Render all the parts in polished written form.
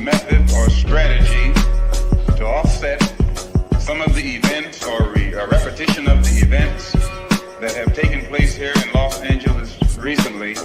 method or strategy to offset some of the events or a repetition of the events that have taken place here in Los Angeles recently.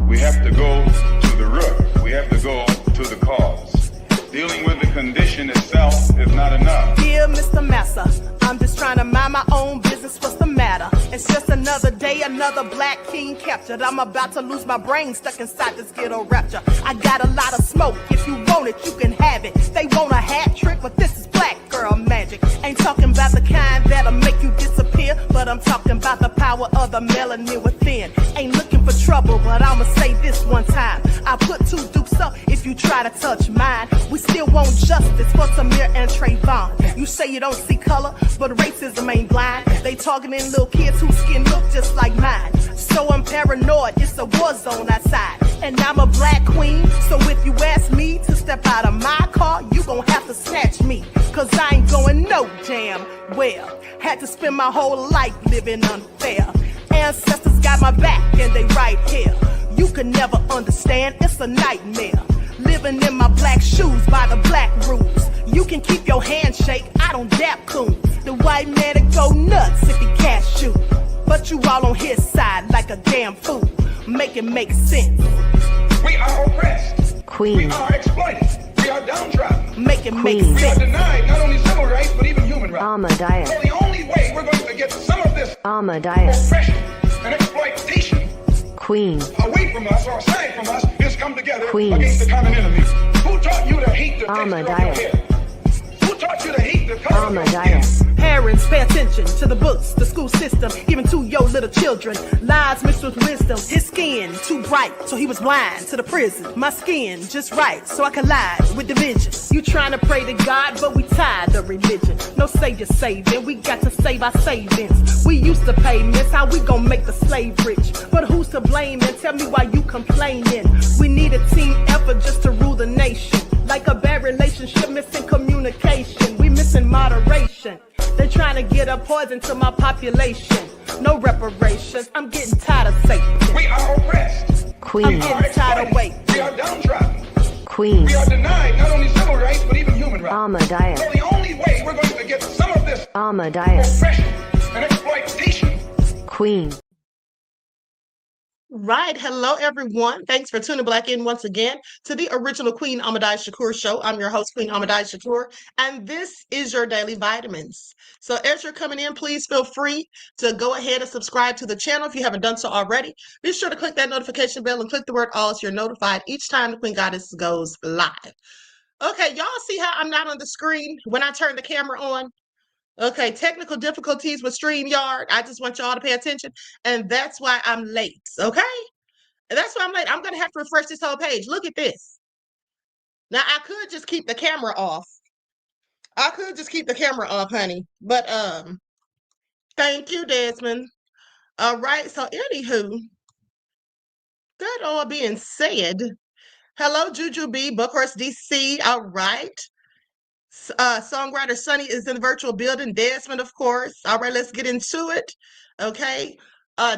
We have to go to the root. We have to go to the cause. Dealing with the condition itself is not enough. Dear Mr. Massa, I'm just trying to mind my own business. What's the matter? It's just another day, another black king captured. I'm about to lose my brain stuck inside this ghetto rapture. I got a lot of smoke. If you want it, you can have it. They want a hat trick, but this is black girl magic. Ain't talking about the kind that'll make you disappear, but I'm talking about the power of the melanin within. Ain't looking for trouble, but I'ma say this one time. I put two dukes up if you try to touch mine. We still want justice for Samir and Trayvon. You say you don't see color, but racism ain't blind. They targeting little kids whose skin look just like mine. So I'm paranoid, it's a war zone outside. And I'm a black queen, so if you ask me to step out of my car, you gon' have to snatch me. Cause I ain't going no damn well. Had to spend my whole life living unfair. Ancestors got my back and they right here. You can never understand, it's a nightmare. Living in my black shoes by the black rules. You can keep your handshake, I don't dap coons. The white man that go nuts if he can't shoot. But you all on his side like a damn fool. Make it make sense. We are oppressed. Queen. We are exploited. We are downtrodden. Make it make We are sense. denied not only civil rights, but even human rights. Ahmadiyyah. So the only way we're going to get some of this Ahmadiyyah. oppression and exploitation Queen. away from us or aside from us is come together Queen. against the common enemy. Who taught you to hate the texture of your Ahmadiyyah. hair? Who taught you to hate the color of your skin? Ahmadiyyah. Parents, pay attention to the books, the school system, even to your little children. Lies mixed with wisdom. His skin too bright, so he was blind to the prison. My skin just right, so I collide with division. You trying to pray to God, but we tired of religion. No savior saving, we got to save our savings. We used to pay miss, how we gon' make the slave rich? But who's to blame, and tell me why you complaining? We need a team effort just to rule the nation. Like a bad relationship, missing communication. We missing moderation. They trying to get a poison to my population. No reparations. I'm getting tired of Satan. We are oppressed. Queen. I'm getting tired of waiting. We are downtrodden. Queen. We are denied not only civil rights, but even human rights. Ahmadiyyah. So the only way we're going to get some of this Ahmadiyyah. oppression and exploitation. Queen. Right. Hello, everyone. Thanks for tuning back in once again to the original Queen Ahmadiyyah Shakur show. I'm your host, Queen Ahmadiyyah Shakur, and this is your daily vitamins. So as you're coming in, please feel free to go ahead and subscribe to the channel if you haven't done so already. Be sure to click that notification bell and click the word all so you're notified each time the Queen Goddess goes live. Okay, y'all see how I'm not on the screen when I turn the camera on? Okay, technical difficulties with StreamYard. I just want y'all to pay attention, and that's why I'm late, okay? And that's why I'm late. I'm going to have to refresh this whole page. Look at this. Now, I could just keep the camera off. I could just keep the camera off, honey. But, thank you, Desmond. All right, so anywho, that all being said, hello, Juju B, Buckhorst DC, all right. Songwriter Sunny is in the virtual building. Desmond, of course. All right, let's get into it. Okay.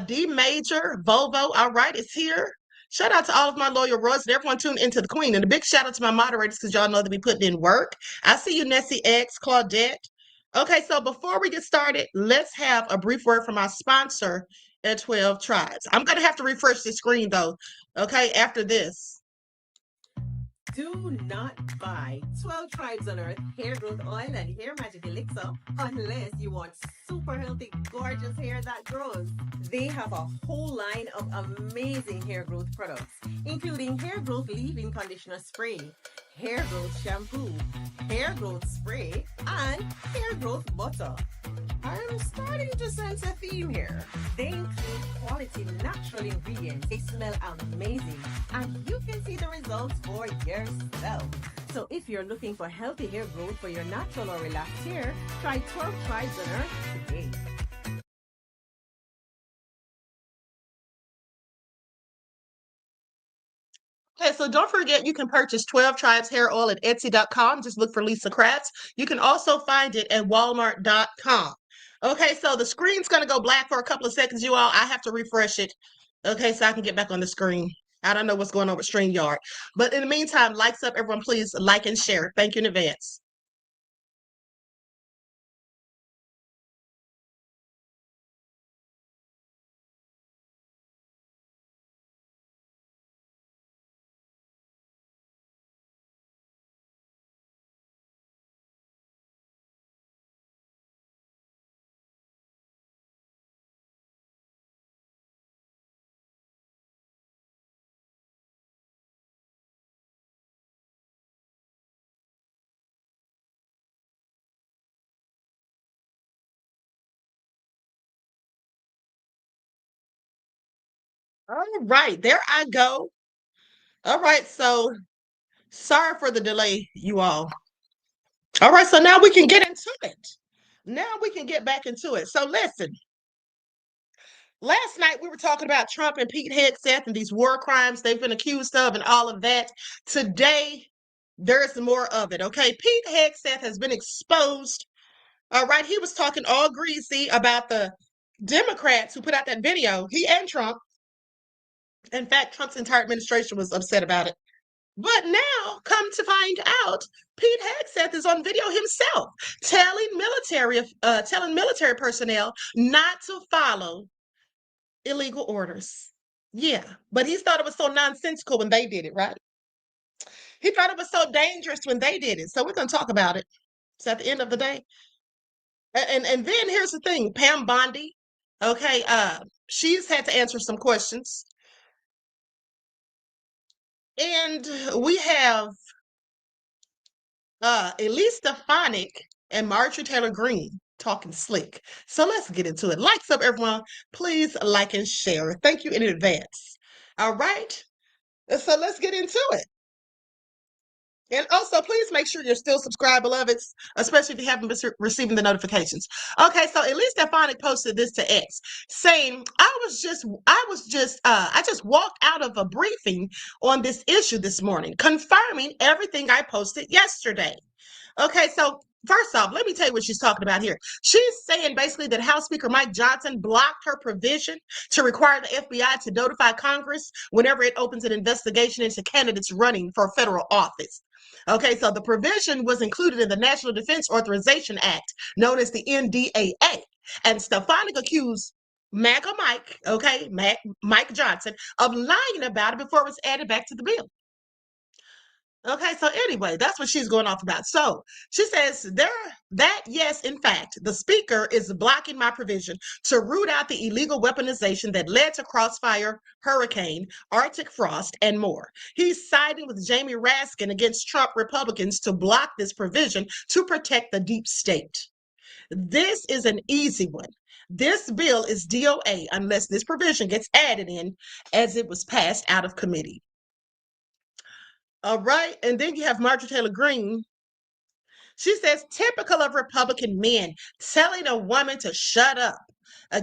D Major, Volvo, all right, it's here. Shout out to all of my loyal royals and everyone tuned into the Queen. And a big shout out to my moderators because y'all know that we putting in work. I see you, Nessie X, Claudette. Okay, so before we get started, let's have a brief word from our sponsor at 12 Tribes. I'm going to have to refresh the screen, though, okay, after this. Do not buy 12 Tribes on Earth hair growth oil and hair magic elixir unless you want super healthy, gorgeous hair that grows. They have a whole line of amazing hair growth products, including hair growth leave-in conditioner spray, hair growth shampoo, hair growth spray, and hair growth butter. I'm starting to sense a theme here. They include quality natural ingredients. They smell amazing, and you can see the results for yourself. So if you're looking for healthy hair growth for your natural or relaxed hair, try 12 Tribes on Earth today. Okay, so don't forget you can purchase 12 Tribes hair oil at Etsy.com. Just look for Lisa Kratz. You can also find it at Walmart.com. Okay, so the screen's going to go black for a couple of seconds, you all. I have to refresh it. Okay, so I can get back on the screen. I don't know what's going on with StreamYard. But in the meantime, likes up, everyone. Please like and share. Thank you in advance. All right, there I go. All right, so sorry for the delay, you all. All right, so now we can get into it. Now we can get back into it. So listen, last night we were talking about Trump and Pete Hegseth and these war crimes they've been accused of and all of that. Today, there's more of it, okay? Pete Hegseth has been exposed. All right, he was talking all greasy about the Democrats who put out that video, he and Trump. In fact, Trump's entire administration was upset about it. But now, come to find out, Pete Hegseth is on video himself telling military personnel not to follow illegal orders. Yeah, but he thought it was so nonsensical when they did it, right? He thought it was so dangerous when they did it. So we're going to talk about it. So at the end of the day, and then here's the thing, Pam Bondi, okay, she's had to answer some questions, and we have Elise Stefanik and Marjorie Taylor Greene talking slick. So let's get into it. Likes up, everyone. Please like and share. Thank you in advance. All right. So let's get into it. And also, please make sure you're still subscribed, beloveds, especially if you haven't been receiving the notifications. Okay, so Elise Stefanik posted this to X, saying, I just walked out of a briefing on this issue this morning, confirming everything I posted yesterday. Okay, so first off, let me tell you what she's talking about here. She's saying basically that House Speaker Mike Johnson blocked her provision to require the FBI to notify Congress whenever it opens an investigation into candidates running for federal office. Okay, so the provision was included in the National Defense Authorization Act, known as the NDAA. And Stefanik accused MAGA Mike, okay, Mike Johnson, of lying about it before it was added back to the bill. Okay, so anyway, that's what she's going off about. So she says yes, in fact, the speaker is blocking my provision to root out the illegal weaponization that led to Crossfire, Hurricane, Arctic Frost, and more. He's siding with Jamie Raskin against Trump Republicans to block this provision to protect the deep state. This is an easy one. This bill is DOA unless this provision gets added in as it was passed out of committee. All right. And then you have Marjorie Taylor Greene. She says, typical of Republican men telling a woman to shut up,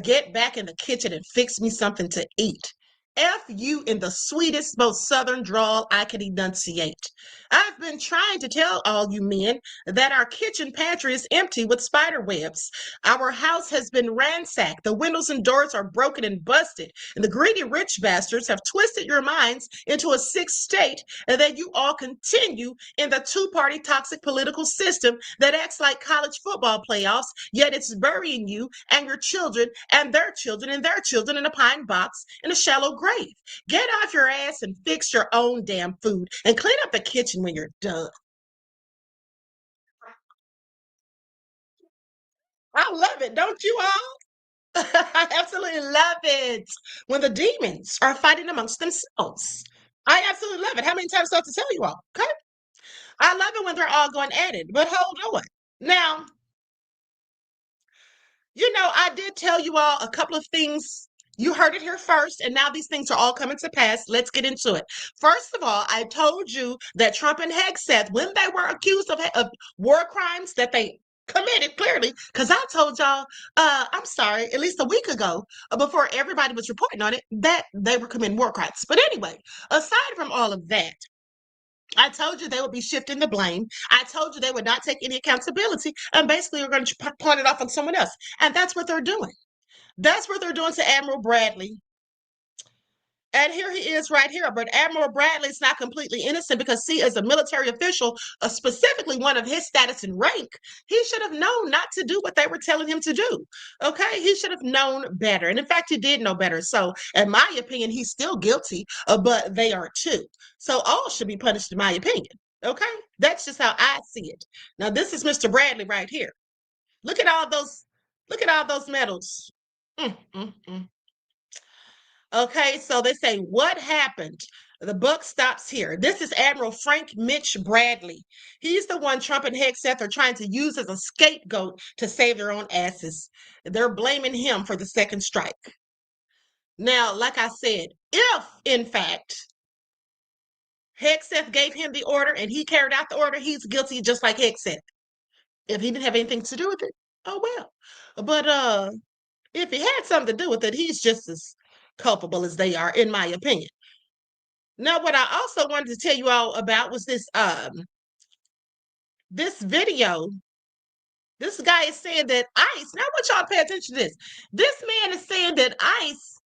get back in the kitchen and fix me something to eat. F you in the sweetest, most southern drawl I can enunciate. I've been trying to tell all you men that our kitchen pantry is empty with spider webs. Our house has been ransacked. The windows and doors are broken and busted. And the greedy rich bastards have twisted your minds into a sick state, and that you all continue in the two-party toxic political system that acts like college football playoffs, yet it's burying you and your children and their children and their children in a pine box in a shallow grave. Get off your ass and fix your own damn food and clean up the kitchen when you're done. I love it, don't you all? I absolutely love it when the demons are fighting amongst themselves. I absolutely love it. How many times do I have to tell you all? Okay. I love it when they're all going at it, but hold on. Now, I did tell you all a couple of things. You heard it here first, and now these things are all coming to pass. Let's get into it. First of all, I told you that Trump and Hegseth, when they were accused of war crimes that they committed, clearly, because I told y'all, I'm sorry, at least a week ago, before everybody was reporting on it, that they were committing war crimes. But anyway, aside from all of that, I told you they would be shifting the blame. I told you they would not take any accountability and basically are going to point it off on someone else. And that's what they're doing. That's what they're doing to Admiral Bradley. And here he is right here. But Admiral Bradley is not completely innocent because, see, as a military official, specifically one of his status and rank, he should have known not to do what they were telling him to do. Okay? He should have known better. And in fact, he did know better. So, in my opinion, he's still guilty, but they are too. So, all should be punished, in my opinion. Okay? That's just how I see it. Now, this is Mr. Bradley right here. Look at all those, look at all those medals. Mm, mm, mm. Okay, so they say, what happened? The book stops here. This is Admiral Frank Mitch Bradley. He's the one Trump and Hegseth are trying to use as a scapegoat to save their own asses. They're blaming him for the second strike. Now, like I said, if in fact Hegseth gave him the order and he carried out the order, he's guilty just like Hegseth. If he didn't have anything to do with it, oh well. But if he had something to do with it, he's just as culpable as they are, in my opinion. Now, what I also wanted to tell you all about was this video. This guy is saying that ICE, now I want y'all to pay attention to this. This man is saying that ICE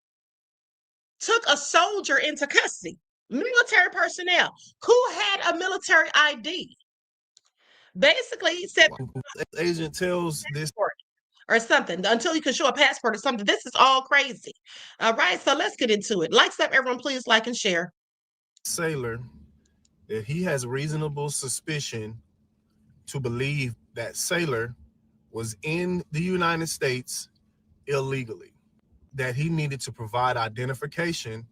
took a soldier into custody, military personnel, who had a military ID. Basically, he said agent tells this or something until you can show a passport or something. This is all crazy. All right, so let's get into it. Like stuff, everyone, please like and share. Sailor that he has reasonable suspicion to believe that Sailor was in the United States illegally, that he needed to provide identification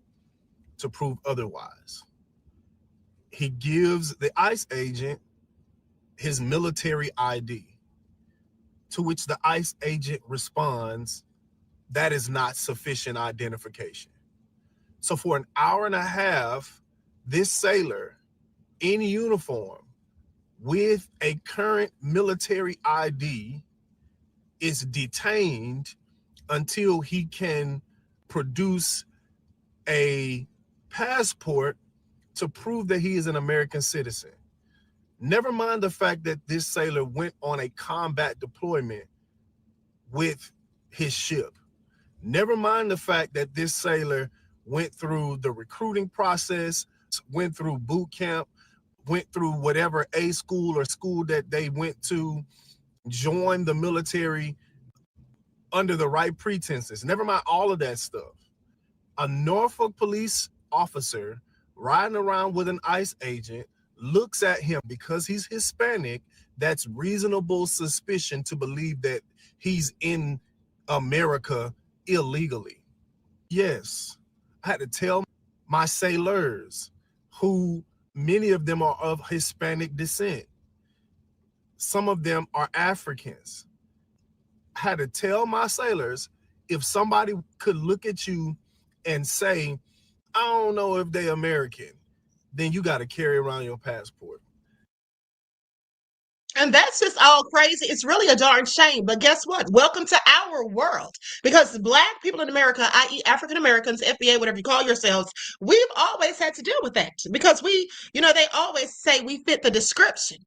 to prove otherwise. He gives the ICE agent his military ID, to which the ICE agent responds, that is not sufficient identification. So for an hour and a half, this sailor in uniform with a current military ID is detained until he can produce a passport to prove that he is an American citizen. Never mind the fact that this sailor went on a combat deployment with his ship. Never mind the fact that this sailor went through the recruiting process, went through boot camp, went through whatever A school or school that they went to, joined the military under the right pretenses. Never mind all of that stuff. A Norfolk police officer riding around with an ICE agent looks at him because he's Hispanic. That's reasonable suspicion to believe that he's in America illegally. Yes, I had to tell my sailors, who many of them are of Hispanic descent. Some of them are Africans. I had to tell my sailors, if somebody could look at you and say, I don't know if they're American, then you got to carry around your passport. And that's just all crazy. It's really a darn shame. But guess what? Welcome to our world. Because Black people in America, i.e. African Americans, FBA, whatever you call yourselves, we've always had to deal with that. Because we, they always say we fit the description.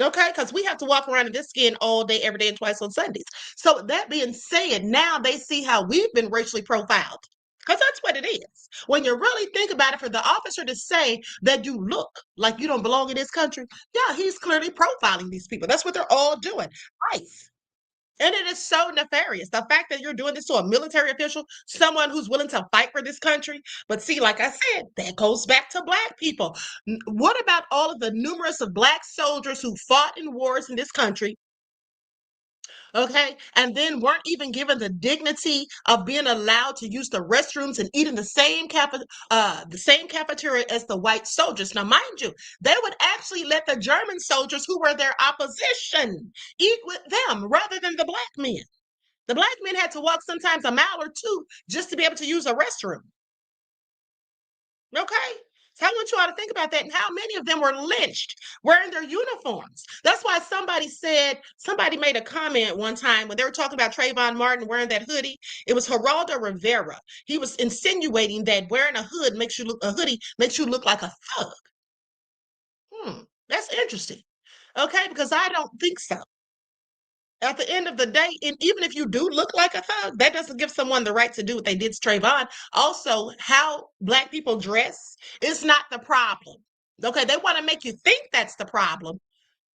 Okay, because we have to walk around in this skin all day, every day, and twice on Sundays. So that being said, now they see how we've been racially profiled. Because that's what it is. When you really think about it, for the officer to say that you look like you don't belong in this country, yeah, he's clearly profiling these people. That's what they're all doing. ICE. And it is so nefarious. The fact that you're doing this to a military official, someone who's willing to fight for this country. But see, like I said, that goes back to Black people. What about all of the numerous of Black soldiers who fought in wars in this country? Okay, and then weren't even given the dignity of being allowed to use the restrooms and eat in the same cafeteria as the white soldiers. Now, mind you, they would actually let the German soldiers, who were their opposition, eat with them rather than the Black men. The Black men had to walk sometimes a mile or two just to be able to use a restroom. Okay? So I want you all to think about that and how many of them were lynched wearing their uniforms. That's why somebody made a comment one time when they were talking about Trayvon Martin wearing that hoodie. It was Geraldo Rivera. He was insinuating that wearing a hoodie makes you look like a thug. That's interesting. Okay, because I don't think so. At the end of the day, and even if you do look like a thug, that doesn't give someone the right to do what they did to Trayvon. Also, how Black people dress is not the problem. Okay, they want to make you think that's the problem.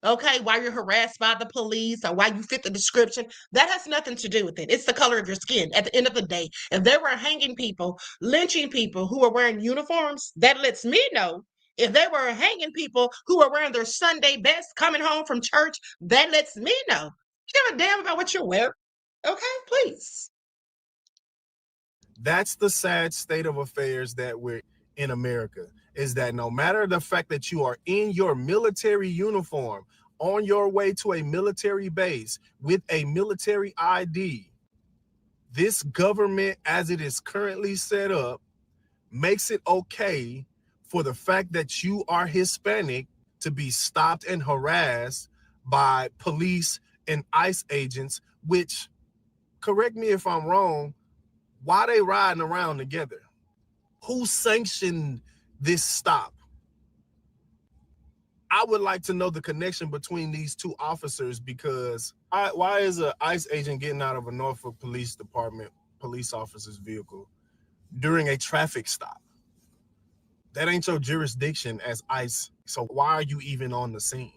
Okay, why you're harassed by the police or why you fit the description, that has nothing to do with it. It's the color of your skin. At the end of the day, if they were hanging people, lynching people who are wearing uniforms, that lets me know. If they were hanging people who are wearing their Sunday best coming home from church, that lets me know. Give a damn about what you wear. Okay, please. That's the sad state of affairs that we're in America, is that no matter the fact that you are in your military uniform, on your way to a military base with a military ID, this government, as it is currently set up, makes it okay for the fact that you are Hispanic to be stopped and harassed by police and ICE agents, which, correct me if I'm wrong, why they riding around together? Who sanctioned this stop? I would like to know the connection between these two officers, because why is an ICE agent getting out of a Norfolk Police Department police officer's vehicle during a traffic stop? That ain't your jurisdiction as ICE. So why are you even on the scene?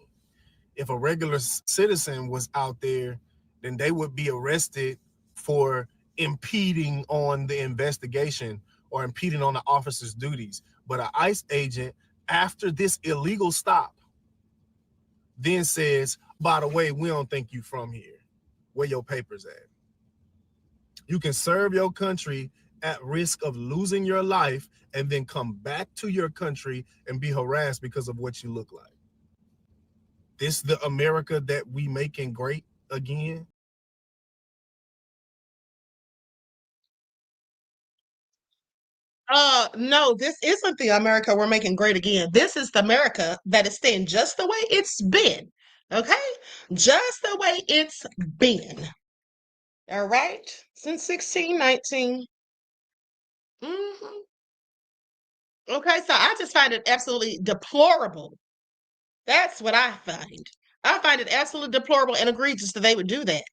If a regular citizen was out there, then they would be arrested for impeding on the investigation or impeding on the officer's duties. But an ICE agent, after this illegal stop, then says, by the way, we don't think you from here. Where your papers at? You can serve your country at risk of losing your life and then come back to your country and be harassed because of what you look like. This the America that we making great again? No, this isn't the America we're making great again. This is the America that is staying just the way it's been. Okay? Just the way it's been. All right? Since 1619. Okay, so I just find it absolutely deplorable. That's what I find. I find it absolutely deplorable and egregious that they would do that.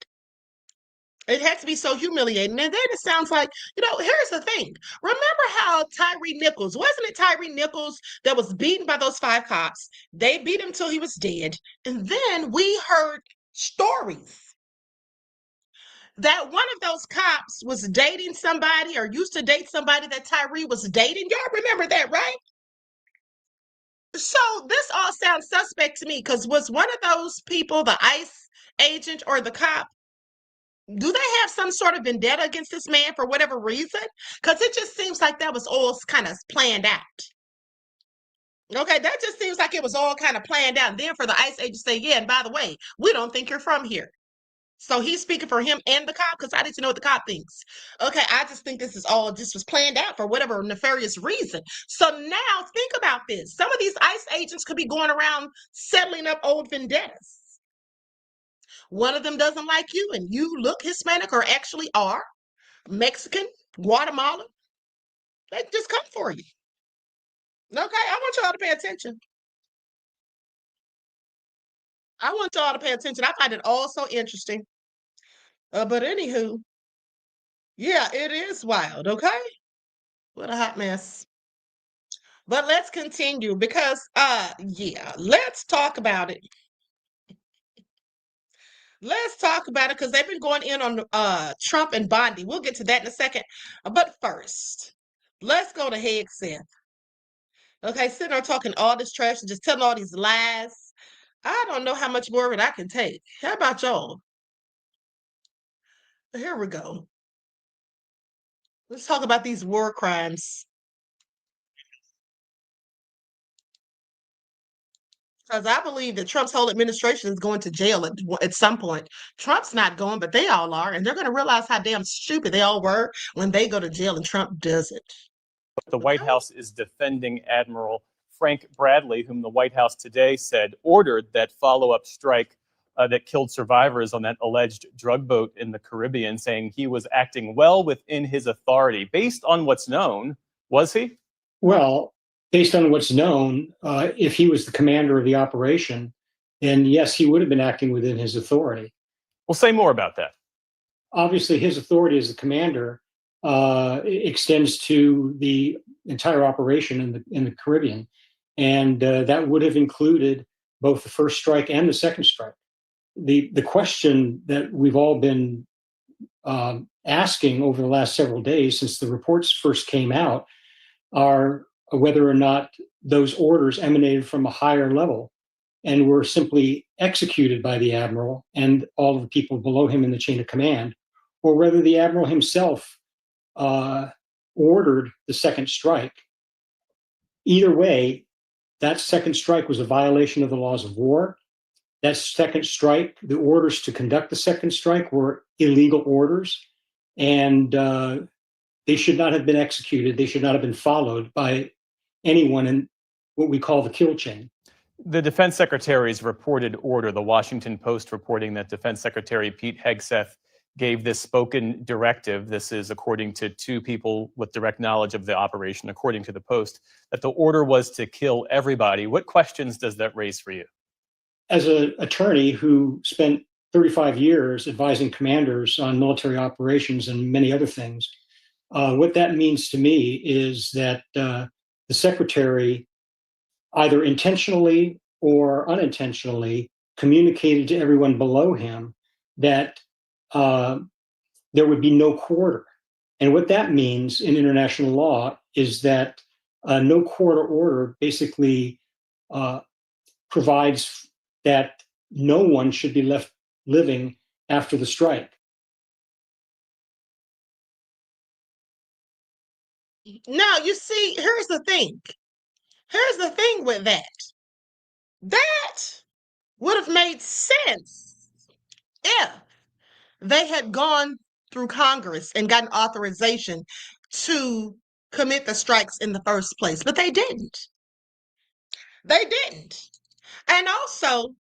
It had to be so humiliating. And then it sounds like, here's the thing. Remember how wasn't it Tyree Nichols that was beaten by those 5 cops? They beat him till he was dead. And then we heard stories that one of those cops was dating somebody or used to date somebody that Tyree was dating. Y'all remember that, right? So this all sounds suspect to me, because was one of those people the ICE agent or the cop? Do they have some sort of vendetta against this man for whatever reason? Because it just seems like that was all kind of planned out. Okay, that just seems like it was all kind of planned out. And then for the ICE agent to say, yeah, and by the way, we don't think you're from here. So he's speaking for him and the cop, because I need to know what the cop thinks. Okay, I just think this was planned out for whatever nefarious reason. So now think about this. Some of these ICE agents could be going around settling up old vendettas. One of them doesn't like you and you look Hispanic or actually are Mexican, Guatemala. They just come for you. Okay, I want y'all to pay attention. I want y'all to pay attention. I find it all so interesting. But anywho, yeah, it is wild, okay? What a hot mess. But let's continue because, yeah, let's talk about it. Let's talk about it because they've been going in on Trump and Bondi. We'll get to that in a second. But first, let's go to Hegseth. Okay, sitting there talking all this trash and just telling all these lies. I don't know how much more of it I can take. How about y'all? Here we go. Let's talk about these war crimes. Because I believe that Trump's whole administration is going to jail at some point. Trump's not going, but they all are. And they're going to realize how damn stupid they all were when they go to jail and Trump doesn't. The White House is defending Admiral Frank Bradley, whom the White House today said ordered that follow-up strike that killed survivors on that alleged drug boat in the Caribbean, saying he was acting well within his authority. Based on what's known, was he? Well, based on what's known, if he was the commander of the operation, then yes, he would have been acting within his authority. Well, say more about that. Obviously, his authority as the commander extends to the entire operation in the Caribbean, and that would have included both the first strike and the second strike. The question that we've all been asking over the last several days since the reports first came out are whether or not those orders emanated from a higher level and were simply executed by the admiral and all of the people below him in the chain of command, or whether the admiral himself ordered the second strike. Either way, that second strike was a violation of the laws of war. That second strike, the orders to conduct the second strike were illegal orders, and they should not have been executed. They should not have been followed by anyone in what we call the kill chain. The Defense Secretary's reported order, the Washington Post reporting that Defense Secretary Pete Hegseth gave this spoken directive. This is according to two people with direct knowledge of the operation, according to the Post, that the order was to kill everybody. What questions does that raise for you? As an attorney who spent 35 years advising commanders on military operations and many other things, what that means to me is that the secretary either intentionally or unintentionally communicated to everyone below him that there would be no quarter. And what that means in international law is that no quarter order basically provides that no one should be left living after the strike. Now, you see, here's the thing. Here's the thing with that. That would have made sense if they had gone through Congress and gotten authorization to commit the strikes in the first place, but they didn't. They didn't. And also,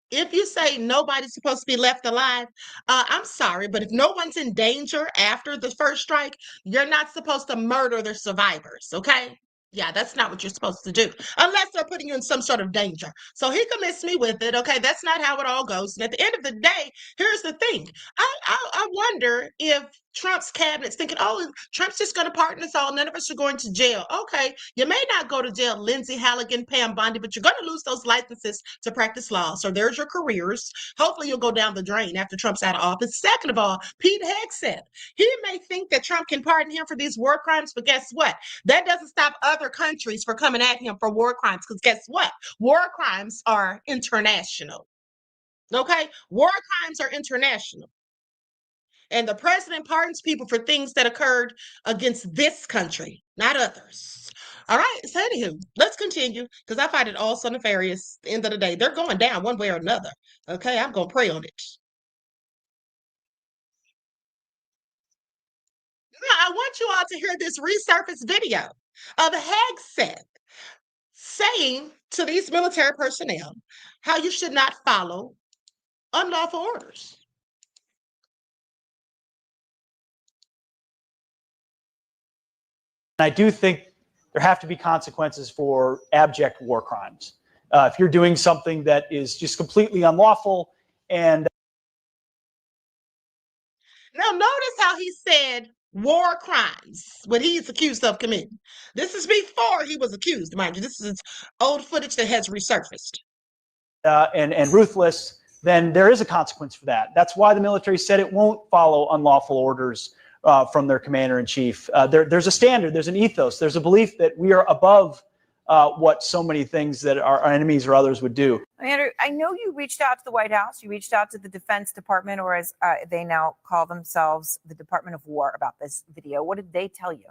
if you say nobody's supposed to be left alive, I'm sorry, but if no one's in danger after the first strike, you're not supposed to murder the survivors, okay? Yeah, that's not what you're supposed to do, unless they're putting you in some sort of danger. So he commits me with it, okay? That's not how it all goes. And at the end of the day, here's the thing. I wonder if Trump's cabinet's thinking, oh, Trump's just going to pardon us all. None of us are going to jail. Okay, you may not go to jail, Lindsey Halligan, Pam Bondi, but you're going to lose those licenses to practice law. So there's your careers. Hopefully you'll go down the drain after Trump's out of office. Second of all, Pete Hegseth, he may think that Trump can pardon him for these war crimes, but guess what? That doesn't stop other countries from coming at him for war crimes, because guess what? War crimes are international. Okay? War crimes are international. And the president pardons people for things that occurred against this country, not others. All right, so anywho, let's continue, because I find it all so nefarious. At the end of the day, they're going down one way or another. Okay, I'm going to pray on it. Now, I want you all to hear this resurfaced video of Hegseth saying to these military personnel how you should not follow unlawful orders. I do think there have to be consequences for abject war crimes. If you're doing something that is just completely unlawful and... Now, notice how he said war crimes when he's accused of committing. This is before he was accused, mind you. This is old footage that has resurfaced. And ruthless, then there is a consequence for that. That's why the military said it won't follow unlawful orders from their commander-in-chief. There's a standard, there's an ethos, there's a belief that we are above what so many things that our enemies or others would do. Andrew, I know you reached out to the White House, you reached out to the Defense Department, or as they now call themselves, the Department of War, about this video. What did they tell you?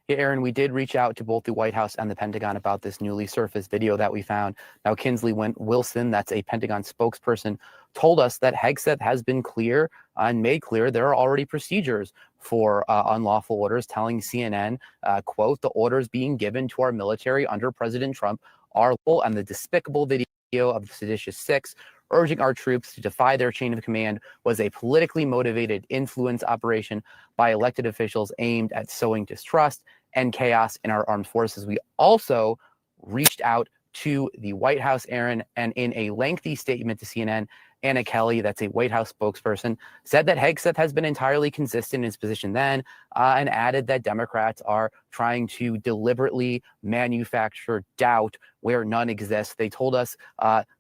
Yeah, Aaron, we did reach out to both the White House and the Pentagon about this newly surfaced video that we found. Now, Kinsley Wilson, that's a Pentagon spokesperson, told us that Hegseth has been clear and made clear there are already procedures for unlawful orders, telling CNN, quote, the orders being given to our military under President Trump are full, and the despicable video of the seditious six urging our troops to defy their chain of command was a politically motivated influence operation by elected officials aimed at sowing distrust and chaos in our armed forces. We also reached out to the White House, Aaron, and in a lengthy statement to CNN, Anna Kelly, that's a White House spokesperson, said that Hegseth has been entirely consistent in his position then, and added that Democrats are trying to deliberately manufacture doubt where none exists. They told us,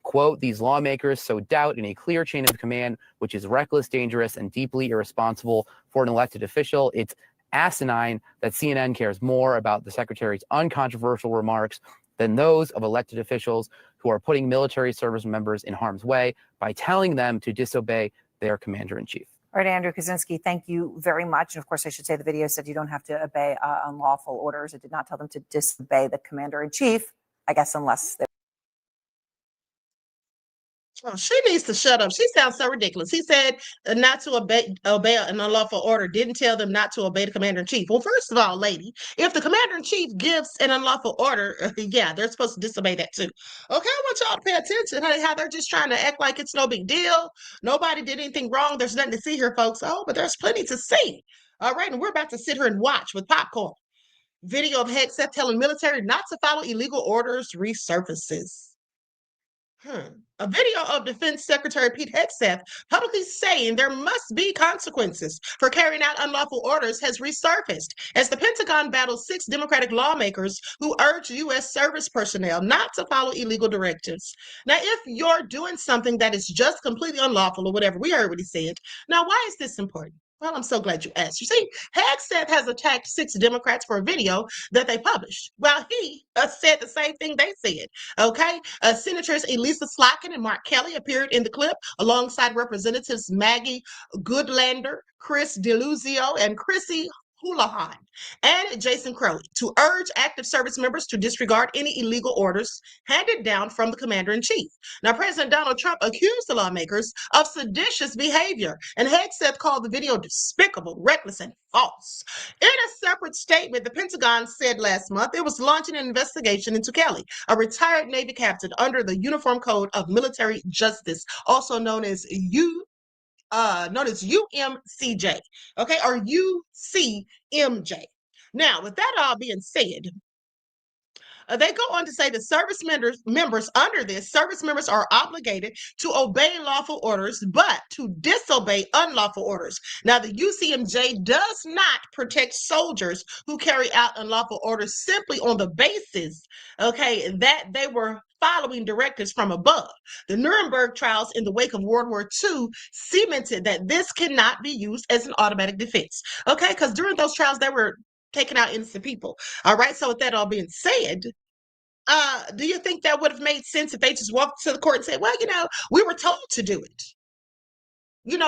quote, these lawmakers sow doubt in a clear chain of command, which is reckless, dangerous, and deeply irresponsible for an elected official. It's asinine that CNN cares more about the secretary's uncontroversial remarks than those of elected officials who are putting military service members in harm's way by telling them to disobey their commander-in-chief. All right, Andrew Kaczynski, thank you very much. And of course, I should say the video said you don't have to obey unlawful orders. It did not tell them to disobey the commander-in-chief, I guess, unless they... Oh, she needs to shut up. She sounds so ridiculous. He said not to obey an unlawful order, didn't tell them not to obey the commander-in-chief. Well, first of all, lady, if the commander-in-chief gives an unlawful order, yeah, they're supposed to disobey that too. Okay, I want y'all to pay attention, honey, how they're just trying to act like it's no big deal. Nobody did anything wrong. There's nothing to see here, folks. Oh, but there's plenty to see. All right, and we're about to sit here and watch with popcorn. Video of Hegseth telling military not to follow illegal orders resurfaces. A video of Defense Secretary Pete Hegseth publicly saying there must be consequences for carrying out unlawful orders has resurfaced as the Pentagon battles 6 Democratic lawmakers who urge U.S. service personnel not to follow illegal directives. Now, if you're doing something that is just completely unlawful or whatever, we heard what he said. Now, why is this important? Well, I'm so glad you asked. You see, Hegseth has attacked 6 Democrats for a video that they published. Well, he said the same thing they said. Okay? Senators Elisa Slotkin and Mark Kelly appeared in the clip alongside Representatives Maggie Goodlander, Chris DeLuzio, and Chrissy Houlihan, and Jason Crowley to urge active service members to disregard any illegal orders handed down from the commander-in-chief. Now, President Donald Trump accused the lawmakers of seditious behavior, and Hegseth called the video despicable, reckless, and false. In a separate statement, the Pentagon said last month it was launching an investigation into Kelly, a retired Navy captain under the Uniform Code of Military Justice, also known as UMCJ, okay, or UCMJ. Now, with that all being said, they go on to say that service members under this, service members are obligated to obey lawful orders, but to disobey unlawful orders. Now, the UCMJ does not protect soldiers who carry out unlawful orders simply on the basis, okay, that they were following directives from above. The Nuremberg trials in the wake of World War II cemented that this cannot be used as an automatic defense, okay, because during those trials, they were taking out innocent people. All right. So with that all being said, do you think that would have made sense if they just walked to the court and said, well, we were told to do it?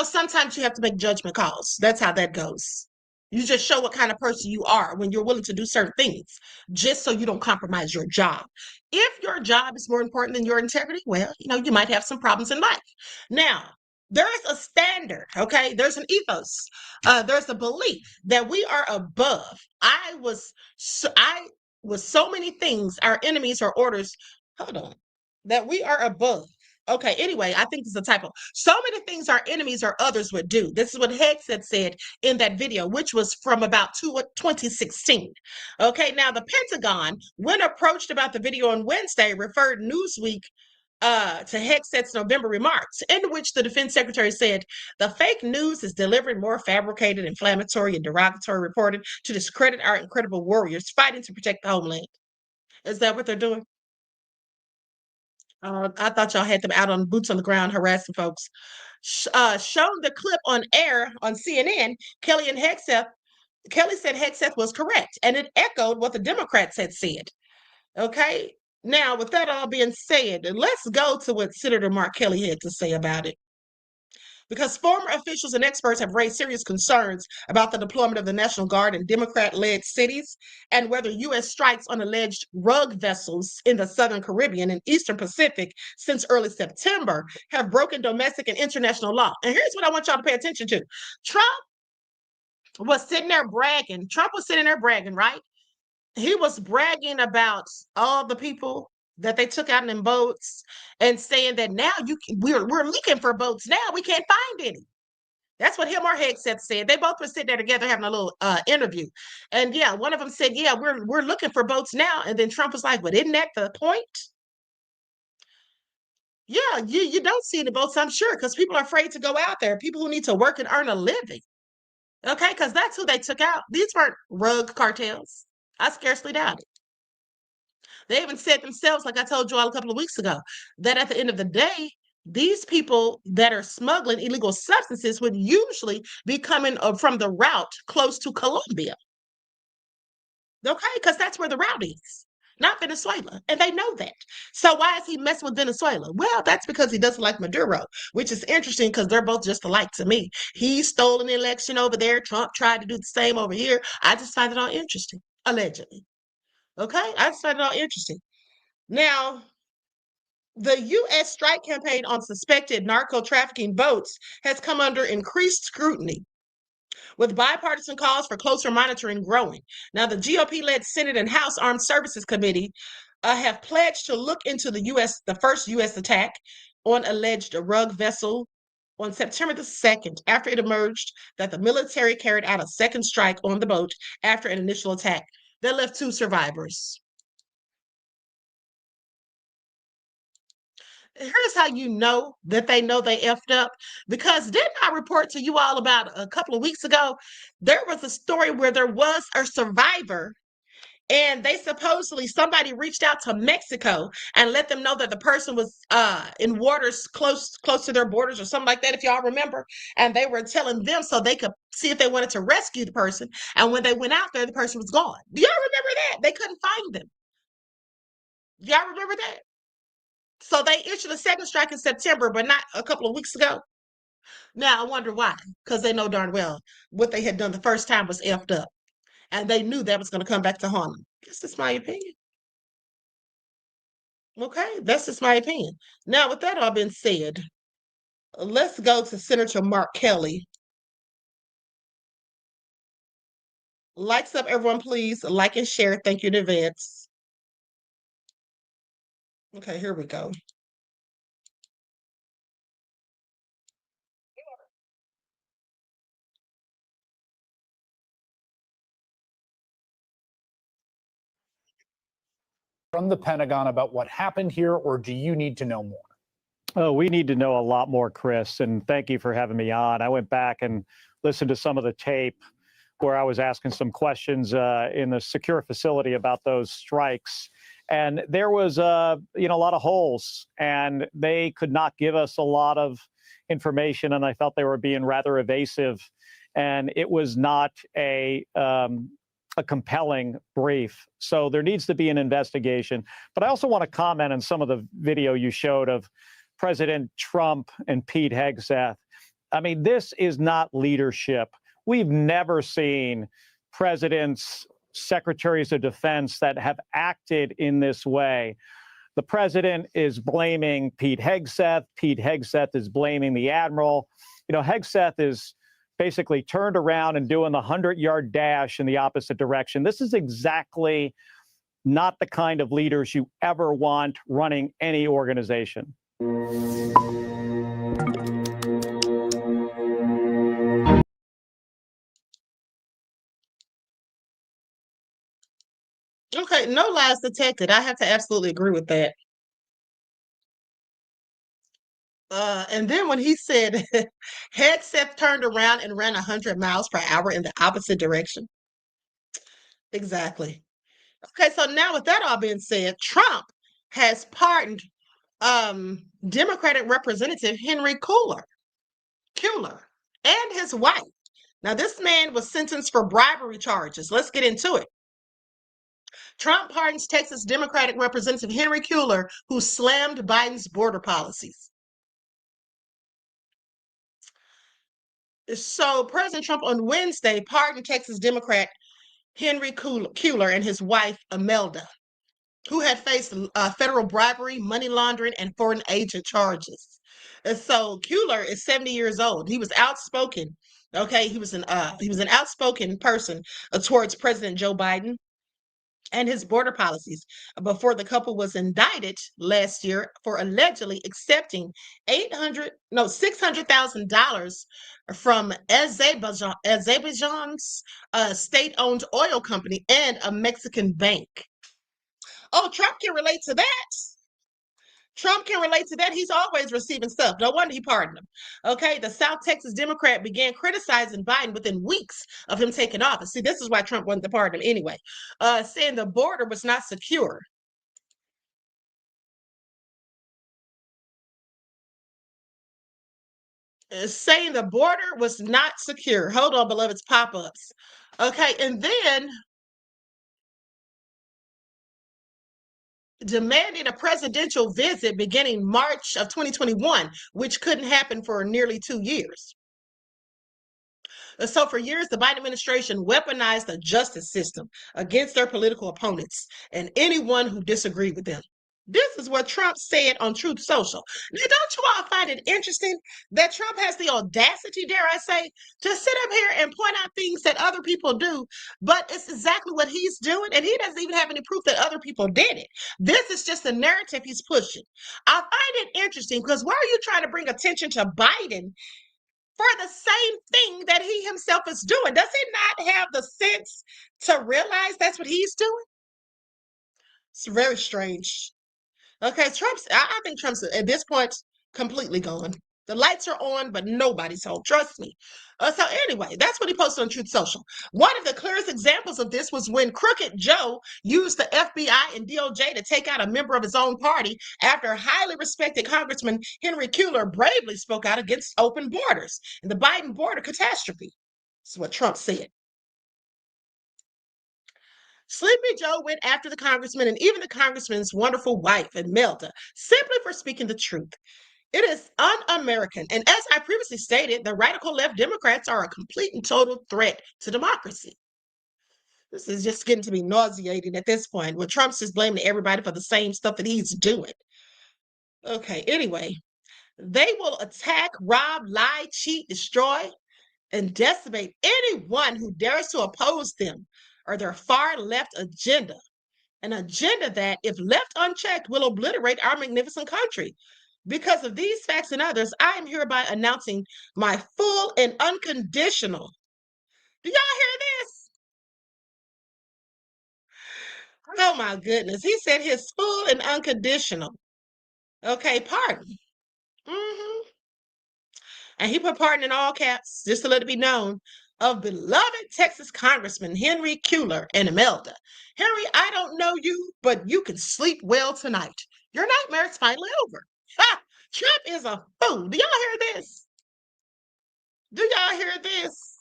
Sometimes you have to make judgment calls. That's how that goes. You just show what kind of person you are when you're willing to do certain things, just so you don't compromise your job. If your job is more important than your integrity, well, you might have some problems in life. Now, there is a standard, okay? There's an ethos. There's a belief that we are above. With so many things, our enemies or orders, that we are above. Okay, anyway, I think this is a typo. So many things our enemies or others would do. This is what Hegseth said in that video, which was from about 2016. Okay, now the Pentagon, when approached about the video on Wednesday, referred Newsweek to Hegseth's November remarks, in which the defense secretary said, the fake news is delivering more fabricated, inflammatory, and derogatory reporting to discredit our incredible warriors fighting to protect the homeland. Is that what they're doing? I thought y'all had them out on boots on the ground harassing folks. Showing the clip on air on CNN, Kelly said Hegseth was correct, and it echoed what the Democrats had said. Okay, now with that all being said, let's go to what Senator Mark Kelly had to say about it. Because former officials and experts have raised serious concerns about the deployment of the National Guard in Democrat-led cities and whether U.S. strikes on alleged drug vessels in the Southern Caribbean and Eastern Pacific since early September have broken domestic and international law. And here's what I want y'all to pay attention to. Trump was sitting there bragging, right? He was bragging about all the people that they took out in them boats and saying that now we're looking for boats now. We can't find any. That's what him or Hegseth said. They both were sitting there together having a little interview. And yeah, one of them said, yeah, we're looking for boats now. And then Trump was like, but isn't that the point? Yeah, you don't see any votes, I'm sure, because people are afraid to go out there. People who need to work and earn a living. Okay, because that's who they took out. These weren't rug cartels. I scarcely doubt it. They even said themselves, like I told you all a couple of weeks ago, that at the end of the day, these people that are smuggling illegal substances would usually be coming from the route close to Colombia. Okay, because that's where the route is, not Venezuela. And they know that. So why is he messing with Venezuela? Well, that's because he doesn't like Maduro, which is interesting because they're both just alike to me. He stole an election over there. Trump tried to do the same over here. I just find it all interesting, allegedly. Okay, I just find it all interesting. Now, the U.S. strike campaign on suspected narco trafficking boats has come under increased scrutiny, with bipartisan calls for closer monitoring growing. Now, the GOP-led Senate and House Armed Services Committee have pledged to look into the first U.S. attack on alleged rug vessel on September the 2nd, after it emerged that the military carried out a second strike on the boat after an initial attack that left 2 survivors. Here's how you know that they know they effed up, because didn't I report to you all about a couple of weeks ago? There was a story where there was a survivor, and they supposedly, somebody reached out to Mexico and let them know that the person was in waters close to their borders or something like that, if y'all remember. And they were telling them so they could see if they wanted to rescue the person. And when they went out there, the person was gone. Do y'all remember that? They couldn't find them. Y'all remember that? So they issued a second strike in September, but not a couple of weeks ago. Now I wonder why, because they know darn well what they had done the first time was effed up, and they knew that was going to come back to haunt them. Guess that's my opinion. Okay, that's just my opinion. Now, with that all being said, let's go to Senator Mark Kelly. Likes up, everyone, please. Like and share. Thank you in advance. Okay, here we go. From the Pentagon about what happened here, or do you need to know more? Oh, we need to know a lot more, Chris, and thank you for having me on. I went back and listened to some of the tape where I was asking some questions in the secure facility about those strikes, and there was a lot of holes, and they could not give us a lot of information, and I felt they were being rather evasive, and it was not a compelling brief. So there needs to be an investigation. But I also want to comment on some of the video you showed of President Trump and Pete Hegseth. I mean, this is not leadership. We've never seen presidents, secretaries of defense that have acted in this way. The president is blaming Pete Hegseth. Pete Hegseth is blaming the admiral. Hegseth is basically turned around and doing the 100-yard dash in the opposite direction. This is exactly not the kind of leaders you ever want running any organization. Okay, no lies detected. I have to absolutely agree with that. And then when he said Hegseth turned around and ran 100 miles per hour in the opposite direction. Exactly. Okay, so now with that all being said, Trump has pardoned Democratic Representative Henry Cueller and his wife. Now, this man was sentenced for bribery charges. Let's get into it. Trump pardons Texas Democratic Representative Henry Cueller, who slammed Biden's border policies. So President Trump on Wednesday pardoned Texas Democrat Henry Cueller and his wife, Imelda, who had faced federal bribery, money laundering, and foreign agent charges. And so Cueller is 70 years old. He was outspoken. Okay, he was an outspoken person towards President Joe Biden and his border policies before the couple was indicted last year for allegedly accepting $600,000 from Azerbaijan's state-owned oil company and a Mexican bank. Oh, Trump can relate to that. Trump can relate to that. He's always receiving stuff. No wonder he pardoned him. Okay, the South Texas Democrat began criticizing Biden within weeks of him taking office. See, this is why Trump wanted to pardon him anyway, saying the border was not secure. Saying the border was not secure. Hold on, beloveds, pop-ups. Okay, and then demanding a presidential visit beginning March of 2021, which couldn't happen for nearly 2 years. So for years, the Biden administration weaponized the justice system against their political opponents and anyone who disagreed with them. This is what Trump said on Truth Social. Now, don't you all find it interesting that Trump has the audacity, dare I say, to sit up here and point out things that other people do, but it's exactly what he's doing, and he doesn't even have any proof that other people did it. This is just a narrative he's pushing. I find it interesting because why are you trying to bring attention to Biden for the same thing that he himself is doing? Does he not have the sense to realize that's what he's doing? It's very strange. Okay, I think Trump's at this point completely gone. The lights are on, but nobody's home. Trust me. So anyway, that's what he posted on Truth Social. One of the clearest examples of this was when Crooked Joe used the FBI and DOJ to take out a member of his own party after highly respected Congressman Henry Cueller bravely spoke out against open borders and the Biden border catastrophe. This is what Trump said. Sleepy Joe went after the congressman and even the congressman's wonderful wife, Imelda, simply for speaking the truth. It is un-American. And as I previously stated, the radical left Democrats are a complete and total threat to democracy. This is just getting to be nauseating at this point, where Trump's just blaming everybody for the same stuff that he's doing. Okay, anyway, they will attack, rob, lie, cheat, destroy, and decimate anyone who dares to oppose them or their far left agenda. An agenda that, if left unchecked, will obliterate our magnificent country. Because of these facts and others, I am hereby announcing my full and unconditional. Do y'all hear this? Oh my goodness. He said his full and unconditional. Okay, pardon. And he put pardon in all caps, just to let it be known, of beloved Texas Congressman Henry Cueller and Imelda. Henry, I don't know you, but you can sleep well tonight. Your nightmare is finally over. Ha! Trump is a fool. Do y'all hear this? Do y'all hear this?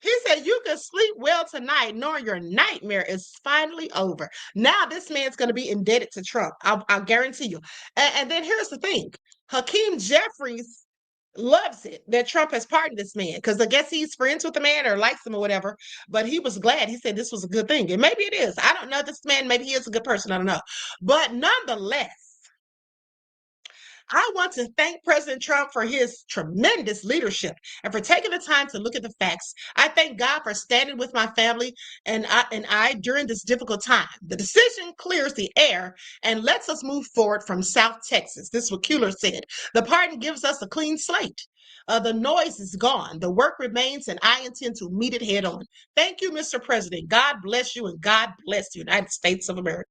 He said you can sleep well tonight knowing your nightmare is finally over. Now this man's going to be indebted to Trump. I'll guarantee you. And then here's the thing. Hakeem Jeffries loves it that Trump has pardoned this man because I guess he's friends with the man or likes him or whatever. But he was glad. He said this was a good thing. And maybe it is. I don't know this man. Maybe he is a good person. I don't know. But nonetheless, I want to thank President Trump for his tremendous leadership and for taking the time to look at the facts. I thank God for standing with my family and I during this difficult time. The decision clears the air and lets us move forward from South Texas. This is what Cueller said. The pardon gives us a clean slate. The noise is gone. The work remains, and I intend to meet it head on. Thank you, Mr. President. God bless you, and God bless the United States of America.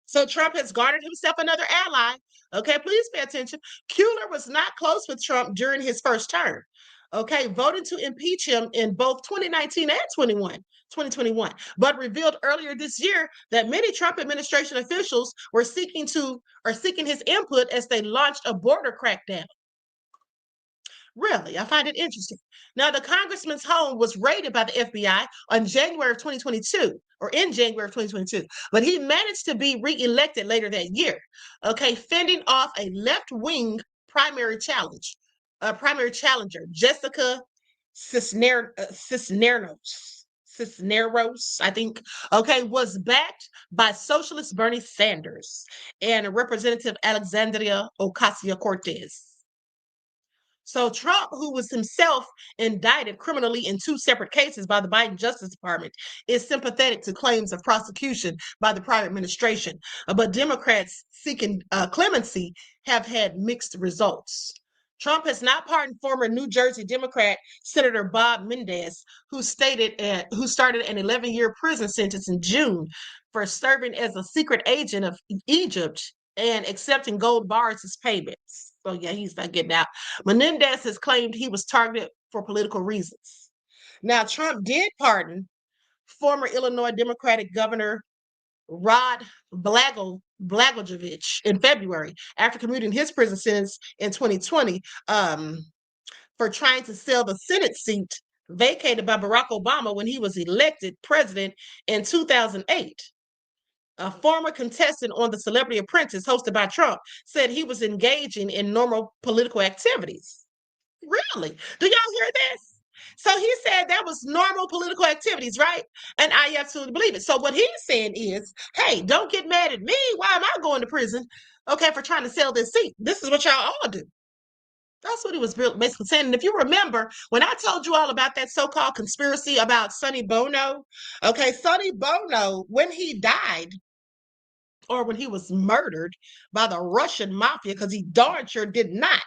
So Trump has garnered himself another ally. Okay, please pay attention. Cueller was not close with Trump during his first term. Okay, voting to impeach him in both 2019 and 2021, but revealed earlier this year that many Trump administration officials were seeking his input as they launched a border crackdown. Really, I find it interesting. Now, the congressman's home was raided by the FBI in January of 2022, but he managed to be reelected later that year, okay, fending off a left-wing primary challenger, Jessica Cisneros, I think, okay, was backed by socialist Bernie Sanders and Representative Alexandria Ocasio-Cortez. So Trump, who was himself indicted criminally in 2 separate cases by the Biden Justice Department, is sympathetic to claims of prosecution by the prior administration. But Democrats seeking clemency have had mixed results. Trump has not pardoned former New Jersey Democrat Senator Bob Menendez, who started an 11-year prison sentence in June for serving as a secret agent of Egypt and accepting gold bars as payments. So yeah, he's not getting out. Menendez has claimed he was targeted for political reasons. Now, Trump did pardon former Illinois Democratic Governor Rod Blagojevich in February after commuting his prison sentence in 2020 for trying to sell the Senate seat vacated by Barack Obama when he was elected president in 2008. A former contestant on The Celebrity Apprentice, hosted by Trump, said he was engaging in normal political activities. Really? Do y'all hear this? So he said that was normal political activities, right? And I absolutely believe it. So what he's saying is, hey, don't get mad at me. Why am I going to prison? Okay, for trying to sell this seat. This is what y'all all do. That's what he was basically saying. And if you remember, when I told you all about that so-called conspiracy about Sonny Bono, okay, Sonny Bono, when he died, or when he was murdered by the Russian mafia, because he darn sure did not,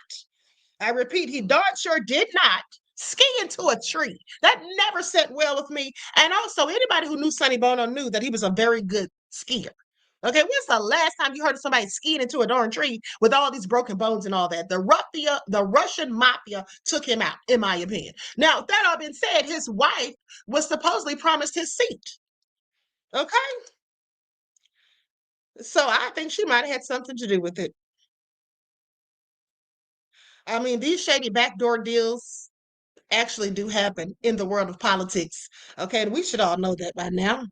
I repeat, he darn sure did not ski into a tree. That never set well with me. And also, anybody who knew Sonny Bono knew that he was a very good skier. Okay, when's the last time you heard of somebody skiing into a darn tree with all these broken bones and all that? The Russian mafia took him out, in my opinion. Now, that all being said, his wife was supposedly promised his seat. Okay? So I think she might have had something to do with it. I mean, these shady backdoor deals actually do happen in the world of politics. Okay, and we should all know that by now.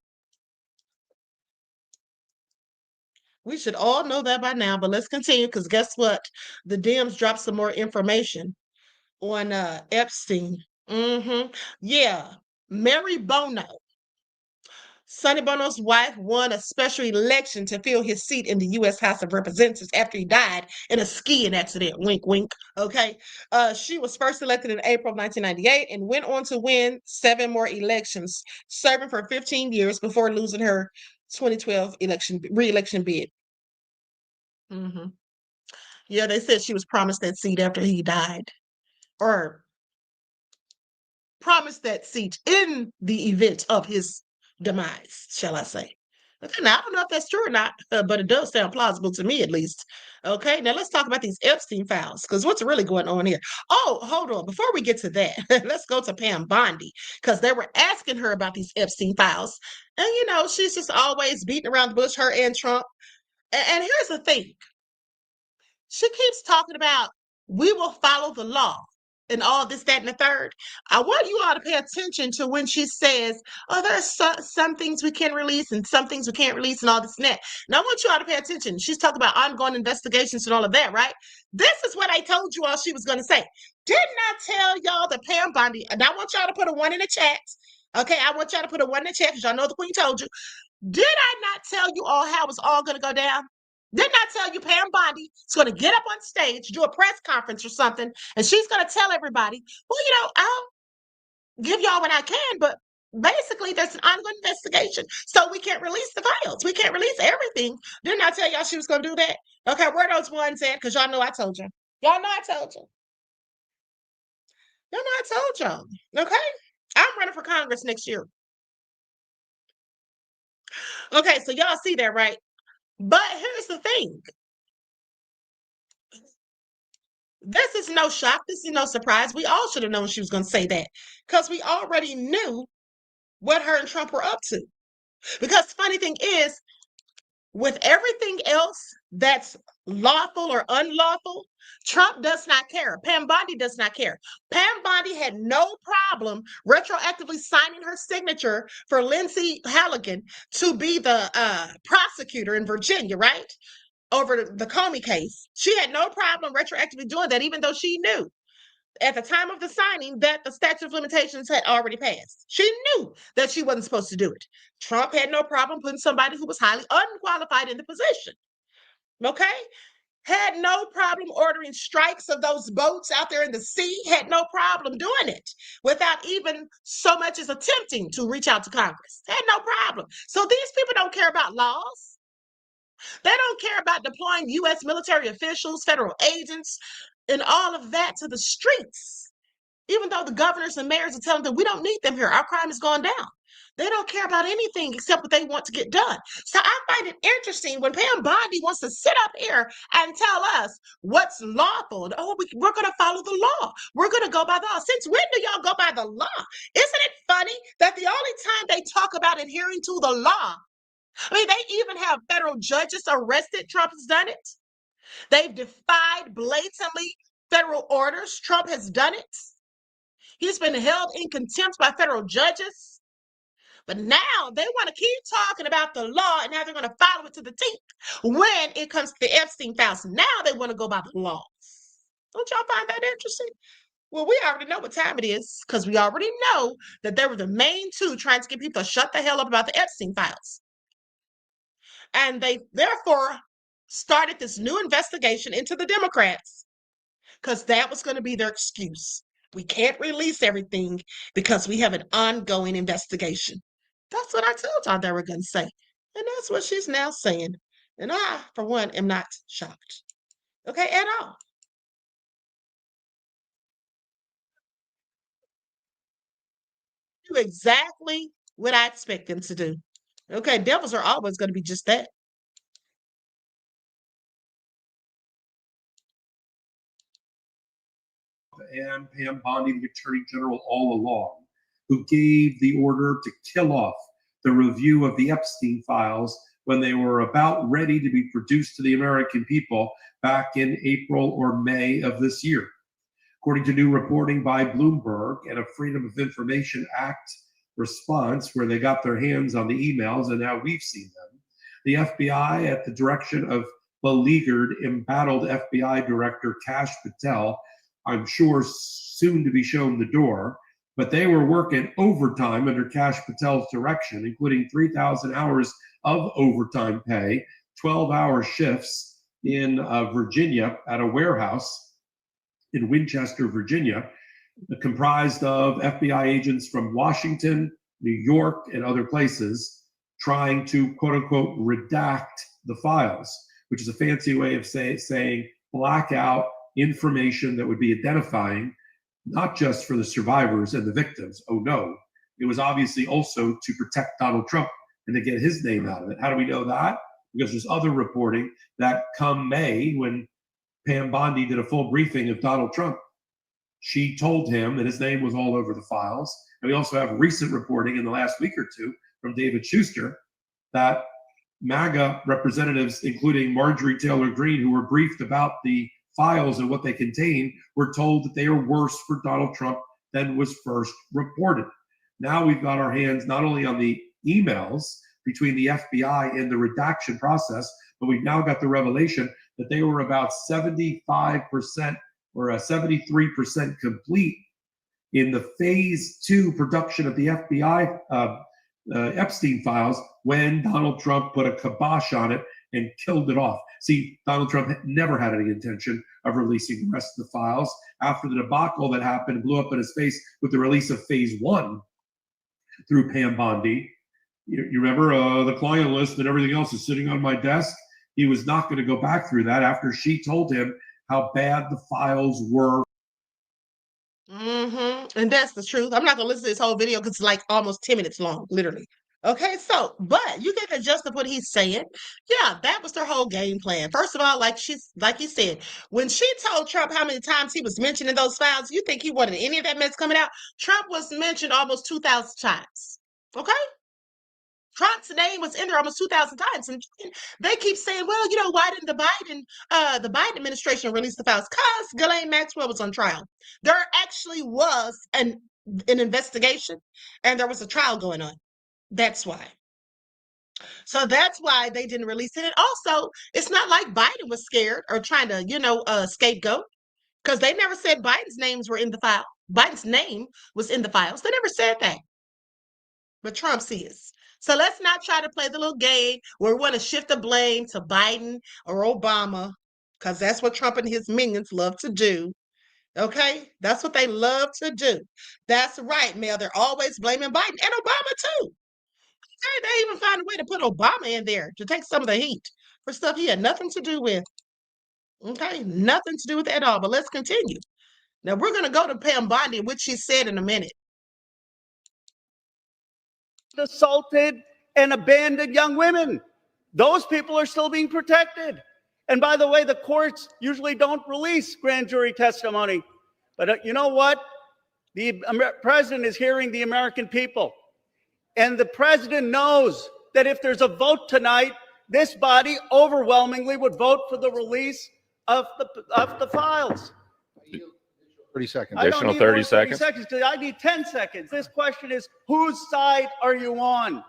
We should all know that by now, but let's continue because guess what? The Dems dropped some more information on Epstein. Yeah, Mary Bono. Sonny Bono's wife won a special election to fill his seat in the U.S. House of Representatives after he died in a skiing accident. Wink, wink. Okay. She was first elected in April of 1998 and went on to win 7 more elections, serving for 15 years before losing her 2012 re-election bid. Yeah, they said she was promised that seat after he died, or promised that seat in the event of his demise, shall I say. Okay, now I don't know if that's true or not, but it does sound plausible to me at least. Okay, now let's talk about these Epstein files, because what's really going on here? Oh, hold on. Before we get to that, let's go to Pam Bondi, because they were asking her about these Epstein files. And, you know, she's just always beating around the bush, her and Trump. And here's the thing. She keeps talking about, we will follow the law and all this, that, and the third. I want you all to pay attention to when she says, oh, there's some things we can release and some things we can't release and all this and that. And I want you all to pay attention. She's talking about ongoing investigations and all of that, right? This is what I told you all she was going to say. Didn't I tell y'all that Pam Bondi, and I want y'all to put a 1 in the chat. Okay, I want y'all to put a 1 in the chat because y'all know the Queen told you. Did I not tell you all how it's all going to go down? Didn't I tell you Pam Bondi is going to get up on stage, do a press conference or something, and she's going to tell everybody, well, you know, I'll give y'all what I can, but basically there's an ongoing investigation, so we can't release the files. We can't release everything. Didn't I tell y'all she was going to do that? Okay, where are those ones at? Because y'all know I told you. Y'all know I told you. Y'all know I told y'all. Okay? I'm running for Congress next year. Okay, so y'all see that, right? But here's the thing. This is no shock. This is no surprise. We all should have known she was going to say that because we already knew what her and Trump were up to. Because the funny thing is, with everything else that's lawful or unlawful, Trump does not care. Pam Bondi does not care. Pam Bondi had no problem retroactively signing her signature for Lindsay Halligan to be the prosecutor in Virginia, right? Over the Comey case. She had no problem retroactively doing that, even though she knew at the time of the signing that the statute of limitations had already passed. She knew that she wasn't supposed to do it. Trump had no problem putting somebody who was highly unqualified in the position. Okay? Had no problem ordering strikes of those boats out there in the sea, had no problem doing it without even so much as attempting to reach out to Congress. Had no problem. So these people don't care about laws. They don't care about deploying U.S. military officials, federal agents, and all of that to the streets, even though the governors and mayors are telling them we don't need them here. Our crime has gone down. They don't care about anything except what they want to get done. So I find it interesting when Pam Bondi wants to sit up here and tell us what's lawful. Oh, we're going to follow the law. We're going to go by the law. Since when do y'all go by the law? Isn't it funny that the only time they talk about adhering to the law, I mean, they even have federal judges arrested. Trump has done it. They've defied blatantly federal orders. Trump has done it. He's been held in contempt by federal judges. But now they want to keep talking about the law and how they're going to follow it to the T when it comes to the Epstein files. Now they want to go by the law. Don't y'all find that interesting? Well, we already know what time it is because we already know that they were the main two trying to get people to shut the hell up about the Epstein files. And they therefore started this new investigation into the Democrats because that was going to be their excuse. We can't release everything because we have an ongoing investigation. That's what I told y'all they were going to say. And that's what she's now saying. And I, for one, am not shocked. Okay, at all. Do exactly what I expect them to do. Okay, devils are always going to be just that. And Pam Bondi, the Attorney General, all along, who gave the order to kill off the review of the Epstein files when they were about ready to be produced to the American people back in April or May of this year. According to new reporting by Bloomberg and a Freedom of Information Act response, where they got their hands on the emails and now we've seen them, the FBI, at the direction of beleaguered, embattled FBI Director Kash Patel, I'm sure soon to be shown the door, but they were working overtime under Kash Patel's direction, including 3,000 hours of overtime pay, 12-hour shifts in Virginia at a warehouse in Winchester, Virginia, comprised of FBI agents from Washington, New York, and other places trying to, quote unquote, redact the files, which is a fancy way of saying black out information that would be identifying, not just for the survivors and the victims. Oh no, it was obviously also to protect Donald Trump and to get his name out of it. How do we know that? Because there's other reporting that come May, when Pam Bondi did a full briefing of Donald Trump, she told him that his name was all over the files. And we also have recent reporting in the last week or two from David Schuster that MAGA representatives, including Marjorie Taylor Greene, who were briefed about the files and what they contain, were told that they are worse for Donald Trump than was first reported. Now we've got our hands not only on the emails between the FBI and the redaction process, but we've now got the revelation that they were about 75% or 73% complete in the phase 2 production of the FBI Epstein files when Donald Trump put a kibosh on it and killed it off. See, Donald Trump never had any intention of releasing the rest of the files. After the debacle that happened, blew up in his face with the release of phase 1 through Pam Bondi. You remember the client list and everything else is sitting on my desk? He was not going to go back through that after she told him how bad the files were. And that's the truth. I'm not going to listen to this whole video because it's like almost 10 minutes long, literally. Okay, so, but you get the gist of what he's saying. Yeah, that was their whole game plan. First of all, like he said, when she told Trump how many times he was mentioned in those files, you think he wanted any of that mess coming out? Trump was mentioned almost 2,000 times. Okay? Trump's name was in there almost 2,000 times. And they keep saying, well, why didn't the Biden administration release the files? Because Ghislaine Maxwell was on trial. There actually was an investigation and there was a trial going on. That's why. So that's why they didn't release it. And also, it's not like Biden was scared or trying to, scapegoat, because they never said Biden's names were in the file. Biden's name was in the files. They never said that. But Trump's is. So let's not try to play the little game where we want to shift the blame to Biden or Obama, because that's what Trump and his minions love to do. Okay? That's what they love to do. That's right, Mel. They're always blaming Biden and Obama, too. Okay? They even found a way to put Obama in there to take some of the heat for stuff he had nothing to do with. Okay? Nothing to do with it at all. But let's continue. Now, we're going to go to Pam Bondi, which she said in a minute. assaulted and abandoned young women. Those people are still being protected. And by the way, the courts usually don't release grand jury testimony. But you know what? The president is hearing the American people. And the president knows that if there's a vote tonight, this body overwhelmingly would vote for the release of the files. 30 seconds. I don't Additional need 30 more seconds. 'Cause I need 10 seconds. This question is, whose side are you on?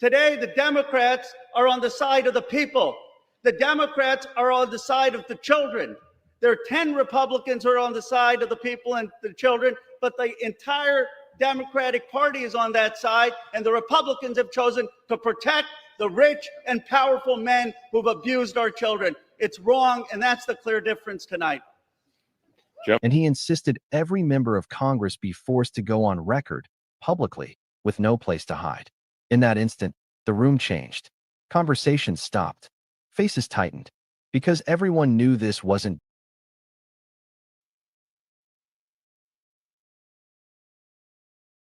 Today, the Democrats are on the side of the people. The Democrats are on the side of the children. There are 10 Republicans who are on the side of the people and the children, but the entire Democratic Party is on that side, and the Republicans have chosen to protect the rich and powerful men who've abused our children. It's wrong, and that's the clear difference tonight. And he insisted every member of Congress be forced to go on record publicly with no place to hide. In that instant, the room changed. Conversations stopped. Faces tightened. Because everyone knew this wasn't.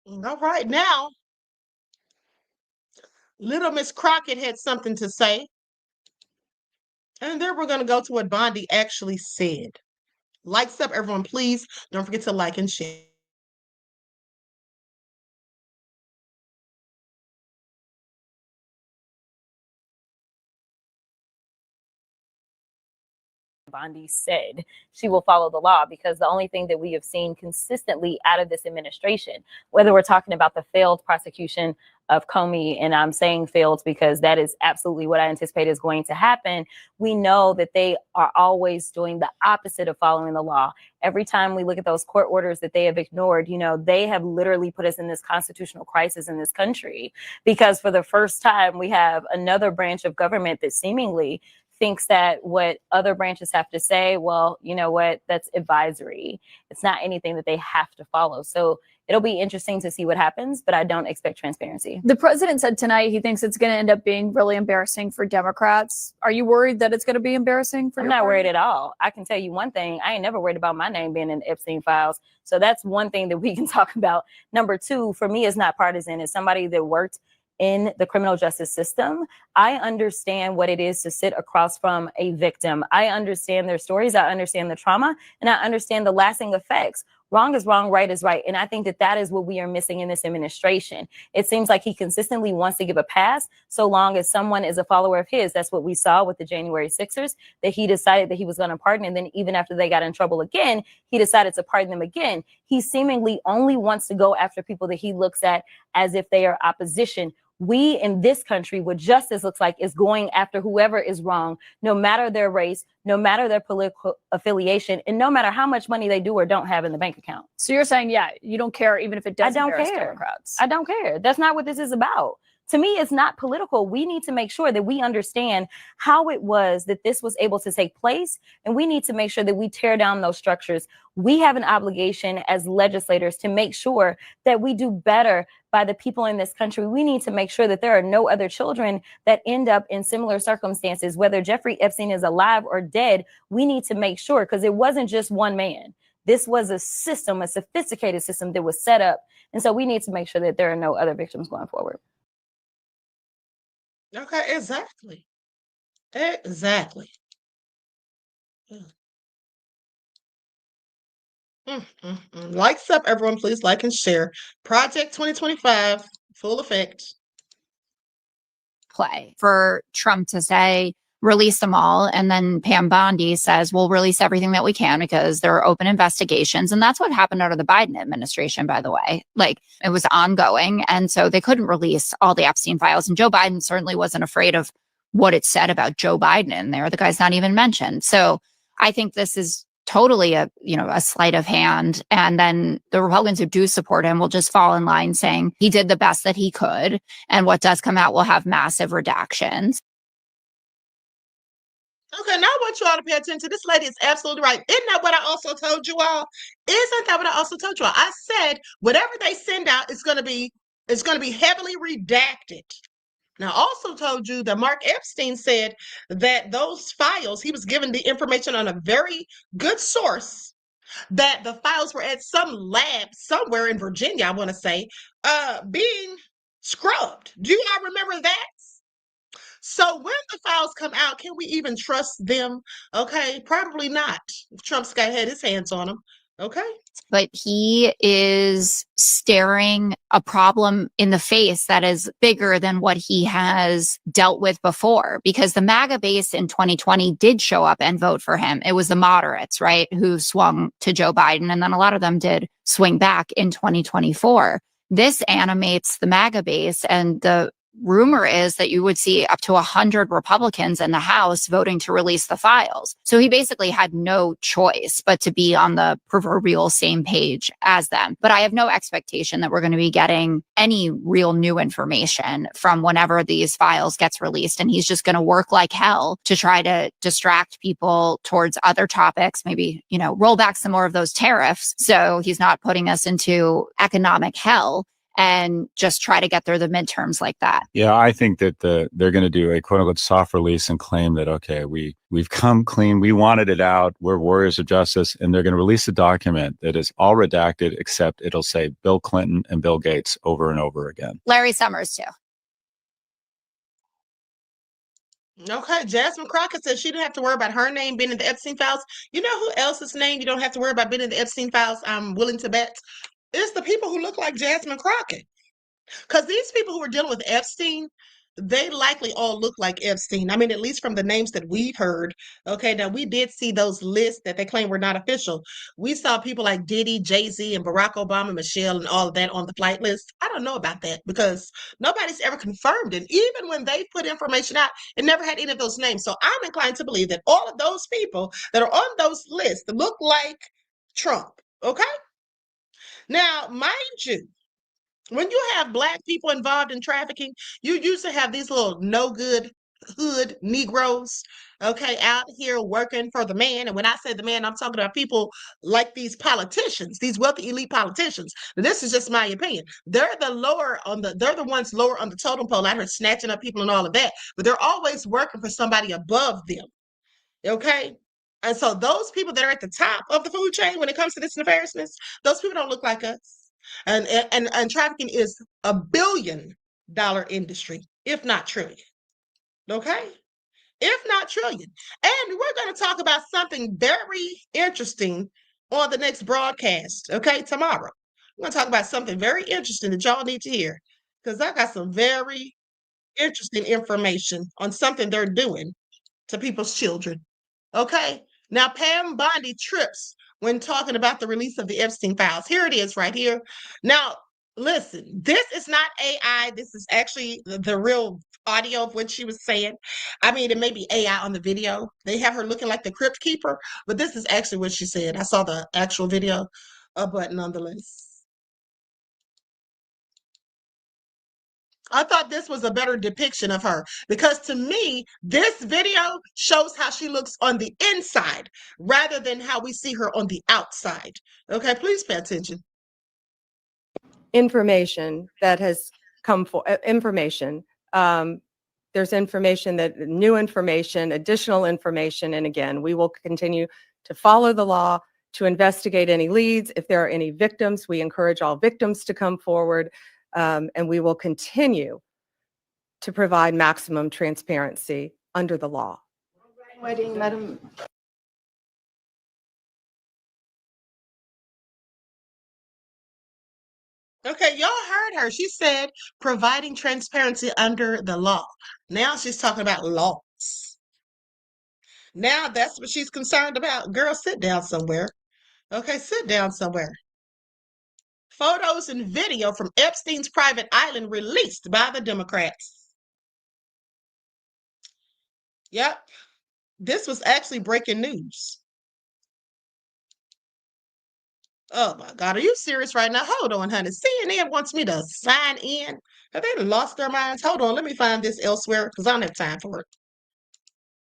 All right, now, little Miss Crockett had something to say. And then we're going to go to what Bondi actually said. Likes up, everyone, please. Don't forget to like and share. Bondi said she will follow the law, because the only thing that we have seen consistently out of this administration, whether we're talking about the failed prosecution of Comey, and I'm saying failed because that is absolutely what I anticipate is going to happen, we know that they are always doing the opposite of following the law. Every time we look at those court orders that they have ignored, you know, they have literally put us in this constitutional crisis in this country, because for the first time we have another branch of government that seemingly thinks that what other branches have to say, well, you know what, that's advisory. It's not anything that they have to follow. So it'll be interesting to see what happens, but I don't expect transparency. The president said tonight he thinks it's going to end up being really embarrassing for Democrats. Are you worried that it's going to be embarrassing for I'm not worried at all. I can tell you one thing, I ain't never worried about my name being in the Epstein files. So that's one thing that we can talk about. Number two, for me, it's not partisan. It's somebody that worked in the criminal justice system. I understand what it is to sit across from a victim. I understand their stories. I understand the trauma, and I understand the lasting effects. Wrong is wrong, right is right. And I think that that is what we are missing in this administration. It seems like he consistently wants to give a pass so long as someone is a follower of his. That's what we saw with the January 6ers, that he decided that he was going to pardon. And then even after they got in trouble again, he decided to pardon them again. He seemingly only wants to go after people that he looks at as if they are opposition. We in this country, what justice looks like is going after whoever is wrong, no matter their race, no matter their political affiliation, and no matter how much money they do or don't have in the bank account. So you're saying, yeah, you don't care even if it does embarrass Democrats. I don't care. That's not what this is about. To me, it's not political. We need to make sure that we understand how it was that this was able to take place, and we need to make sure that we tear down those structures. We have an obligation as legislators to make sure that we do better by the people in this country. We need to make sure that there are no other children that end up in similar circumstances, whether Jeffrey Epstein is alive or dead. We need to make sure, because it wasn't just one man. This was a system, a sophisticated system that was set up. And so we need to make sure that there are no other victims going forward. Okay, exactly. Exactly. Likes up, everyone. Please like and share. Project 2025, full effect. Play for Trump to say, release them all. And then Pam Bondi says, we'll release everything that we can because there are open investigations. And that's what happened under the Biden administration, by the way. Like, it was ongoing. And so they couldn't release all the Epstein files. And Joe Biden certainly wasn't afraid of what it said about Joe Biden in there. The guy's not even mentioned. So I think this is totally a sleight of hand. And then the Republicans who do support him will just fall in line saying he did the best that he could. And what does come out will have massive redactions. Okay, now I want you all to pay attention. This lady is absolutely right. Isn't that what I also told you all? Isn't that what I also told you all? I said whatever they send out is going to be heavily redacted. Now, I also told you that Mark Epstein said that those files, he was given the information on a very good source, that the files were at some lab somewhere in Virginia, I want to say, being Scrubbed. Do you all remember that? So when the files come out, can we even trust them? Okay, probably not. If Trump's got had his hands on them. Okay. But he is staring a problem in the face that is bigger than what he has dealt with before, because the MAGA base in 2020 did show up and vote for him. It was the moderates, right, who swung to Joe Biden. And then a lot of them did swing back in 2024. This animates the MAGA base, and the rumor is that you would see up to 100 Republicans in the House voting to release the files. So he basically had no choice but to be on the proverbial same page as them. But I have no expectation that we're going to be getting any real new information from whenever these files gets released. And he's just going to work like hell to try to distract people towards other topics, maybe, roll back some more of those tariffs. So he's not putting us into economic hell, and just try to get through the midterms like that. Yeah, I think that they're going to do a quote unquote soft release and claim that, okay, we've come clean. We wanted it out. We're warriors of justice. And they're going to release a document that is all redacted, except it'll say Bill Clinton and Bill Gates over and over again. Larry Summers, too. Okay, Jasmine Crockett said she didn't have to worry about her name being in the Epstein files. You know who else's name you don't have to worry about being in the Epstein files? I'm willing to bet. It's the people who look like Jasmine Crockett. Because these people who are dealing with Epstein, they likely all look like Epstein. I mean, at least from the names that we've heard. Okay, now we did see those lists that they claim were not official. We saw people like Diddy, Jay-Z, and Barack Obama, Michelle, and all of that on the flight list. I don't know about that because nobody's ever confirmed it. Even when they put information out, it never had any of those names. So I'm inclined to believe that all of those people that are on those lists look like Trump. Okay? Now, mind you, when you have Black people involved in trafficking, you usually have these little no good hood Negroes, okay, out here working for the man. And when I say the man, I'm talking about people like these politicians, these wealthy elite politicians. Now, this is just my opinion. They're the ones lower on the totem pole out here snatching up people and all of that, but they're always working for somebody above them. Okay. And so those people that are at the top of the food chain when it comes to this nefariousness, those people don't look like us. And trafficking is a $1 billion industry, if not trillion. Okay? If not trillion. And we're going to talk about something very interesting on the next broadcast, okay, tomorrow. We're going to talk about something very interesting that y'all need to hear because I got some very interesting information on something they're doing to people's children. Okay? Now, Pam Bondi trips when talking about the release of the Epstein files. Here it is right here. Now, listen, this is not AI. This is actually the real audio of what she was saying. I mean, it may be AI on the video. They have her looking like the crypt keeper, but this is actually what she said. I saw the actual video, but nonetheless. I thought this was a better depiction of her because to me, this video shows how she looks on the inside rather than how we see her on the outside. Okay, please pay attention. Information that has come for information. There's information new information, additional information. And again, we will continue to follow the law, to investigate any leads. If there are any victims, we encourage all victims to come forward. And we will continue to provide maximum transparency under the law. Wedding, Madam. Okay, y'all heard her. She said providing transparency under the law. Now she's talking about laws. Now that's what she's concerned about. Girl, sit down somewhere. Okay, sit down somewhere. Photos and video from Epstein's private island released by the Democrats. Yep. This was actually breaking news. Oh my God, are you serious right now? Hold on, honey. CNN wants me to sign in. Have they lost their minds? Hold on, let me find this elsewhere because I don't have time for it.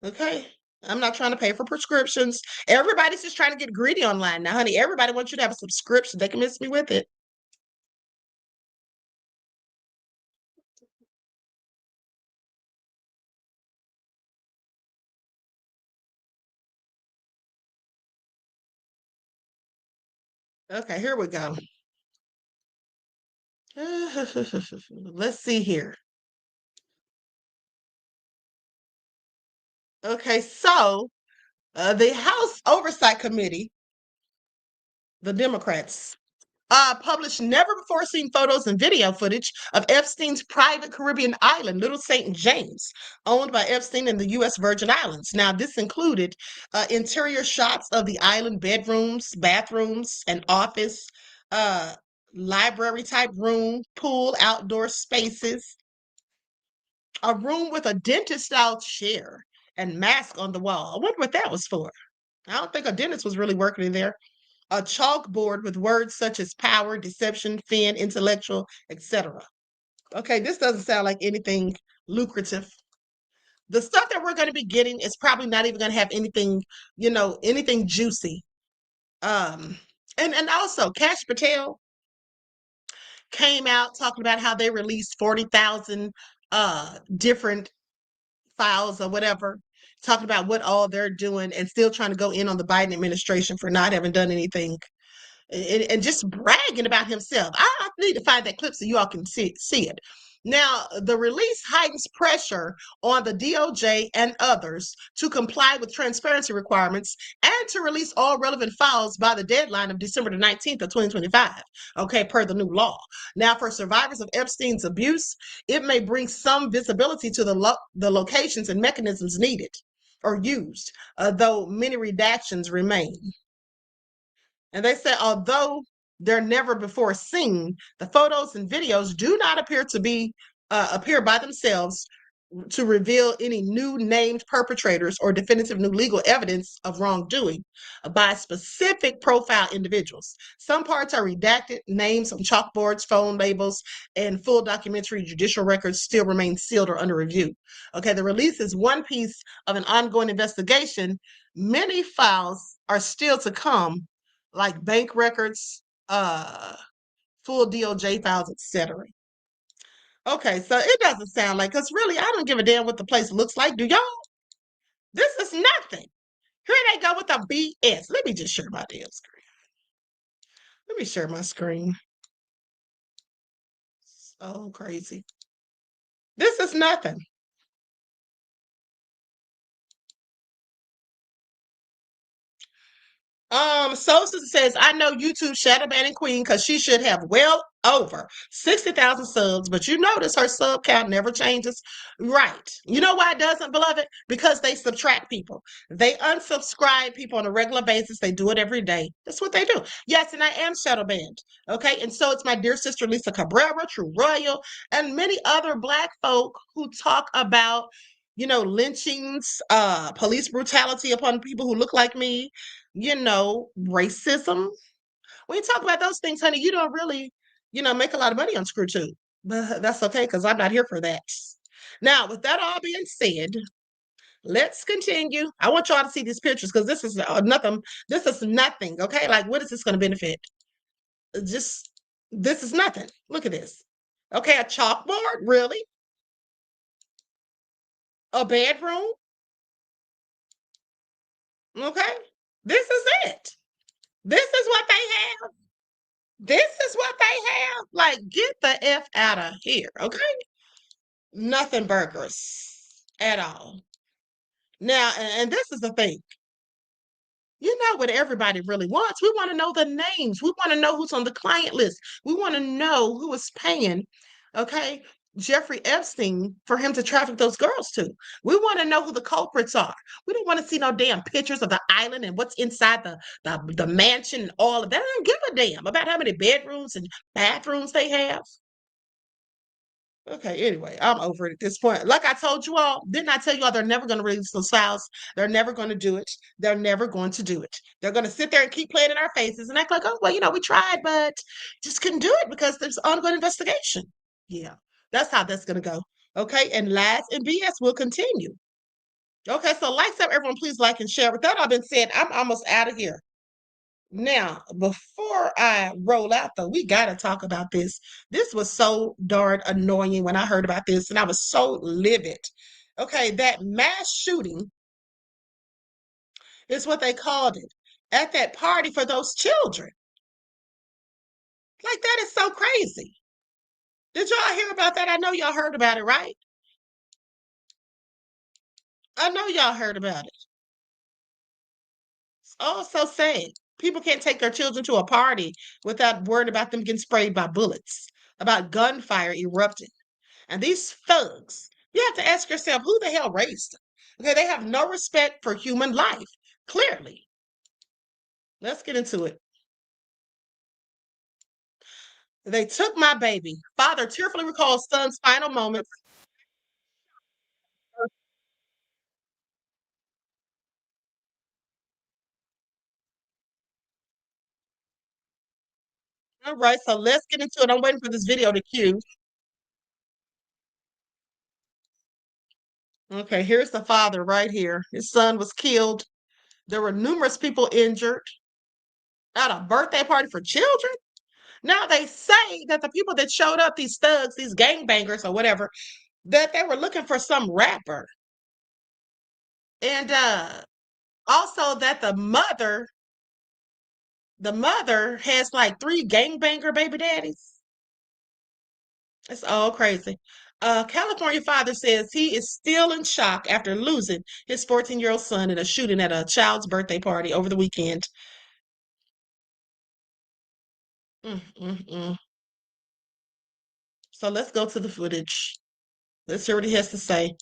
Okay. I'm not trying to pay for prescriptions. Everybody's just trying to get greedy online now, honey. Everybody wants you to have a subscription. They can miss me with it. Okay, here we go. Let's see here. Okay, so the House Oversight Committee, the Democrats, published never before seen photos and video footage of Epstein's private Caribbean island, Little St. James, owned by Epstein in the U.S. Virgin Islands. Now, this included interior shots of the island bedrooms, bathrooms, an office, library type room, pool, outdoor spaces, a room with a dentist style chair and mask on the wall. I wonder what that was for. I don't think a dentist was really working in there. A chalkboard with words such as power, deception, fin, intellectual, etc. Okay, this doesn't sound like anything lucrative. The stuff that we're going to be getting is probably not even going to have anything, anything juicy. And also Cash Patel came out talking about how they released 40,000 different files or whatever, talking about what all they're doing and still trying to go in on the Biden administration for not having done anything. And just bragging about himself. I need to find that clip so you all can see it. Now, the release heightens pressure on the DOJ and others to comply with transparency requirements and to release all relevant files by the deadline of December the 19th of 2025, okay, per the new law. Now, for survivors of Epstein's abuse, it may bring some visibility to the locations and mechanisms needed or used, though many redactions remain. And they said, although they're never before seen, the photos and videos do not appear to be appear by themselves to reveal any new named perpetrators or definitive new legal evidence of wrongdoing by specific profile individuals. Some parts are redacted, names on chalkboards, phone labels, and full documentary judicial records still remain sealed or under review. Okay, the release is one piece of an ongoing investigation. Many files are still to come, like bank records, full DOJ files, etc. Okay, so it doesn't sound like, because really, I don't give a damn what the place looks like. Do y'all? This is nothing. Here they go with the BS. Let me just share my damn screen. Let me share my screen. So crazy. This is nothing. Sosa says, I know YouTube shadow banning Queen because she should have well over 60,000 subs, but you notice her sub count never changes. Right. You know why it doesn't, beloved? Because they subtract people. They unsubscribe people on a regular basis. They do it every day. That's what they do. Yes, and I am shadow banned. Okay. And so it's my dear sister Lisa Cabrera, True Royal, and many other Black folk who talk about, lynchings, police brutality upon people who look like me, racism. When you talk about those things, honey, you don't really, make a lot of money on ScrewTube. But that's okay, because I'm not here for that. Now, with that all being said, let's continue. I want y'all to see these pictures because this is nothing. This is nothing, okay? Like, what is this going to benefit? This is nothing. Look at this. Okay, a chalkboard? Really? A bedroom? Okay. This is it. This is what they have. This is what they have. Like, get the F out of here, okay? Nothing burgers at all. Now, and this is the thing. You know what everybody really wants? We want to know the names. We want to know who's on the client list. We want to know who is paying, okay, Jeffrey Epstein for him to traffic those girls to. We want to know who the culprits are. We don't want to see no damn pictures of the island and what's inside the mansion and all of that. I don't give a damn about how many bedrooms and bathrooms they have. Okay, anyway, I'm over it at this point. Like I told you all, didn't I tell you all they're never going to release those files? They're never going to do it. They're never going to do it. They're going to sit there and keep playing in our faces and act like, oh, well, we tried, but just couldn't do it because there's ongoing investigation. Yeah, that's how that's going to go. Okay, and lies and BS will continue. Okay, so likes up, everyone, please like and share. With that all been said, I'm almost out of here. Now, before I roll out, though, we got to talk about this. This was so darn annoying when I heard about this, and I was so livid. Okay, that mass shooting is what they called it at that party for those children. Like, that is so crazy. Did y'all hear about that? I know y'all heard about it, right? I know y'all heard about it. Oh, so sad. People can't take their children to a party without worrying about them getting sprayed by bullets, about gunfire erupting. And these thugs, you have to ask yourself, who the hell raised them? Okay, they have no respect for human life, clearly. Let's get into it. They took my baby. Father tearfully recalls son's final moments. All right, so let's get into it. I'm waiting for this video to cue. Okay, here's the father right here. His son was killed. There were numerous people injured at a birthday party for children. Now they say that the people that showed up, these thugs, these gangbangers or whatever, that they were looking for some rapper. And also that the mother has like 3 gangbanger baby daddies. It's all crazy. California father says he is still in shock after losing his 14-year-old son in a shooting at a child's birthday party over the weekend. So let's go to the footage. Let's hear what he has to say.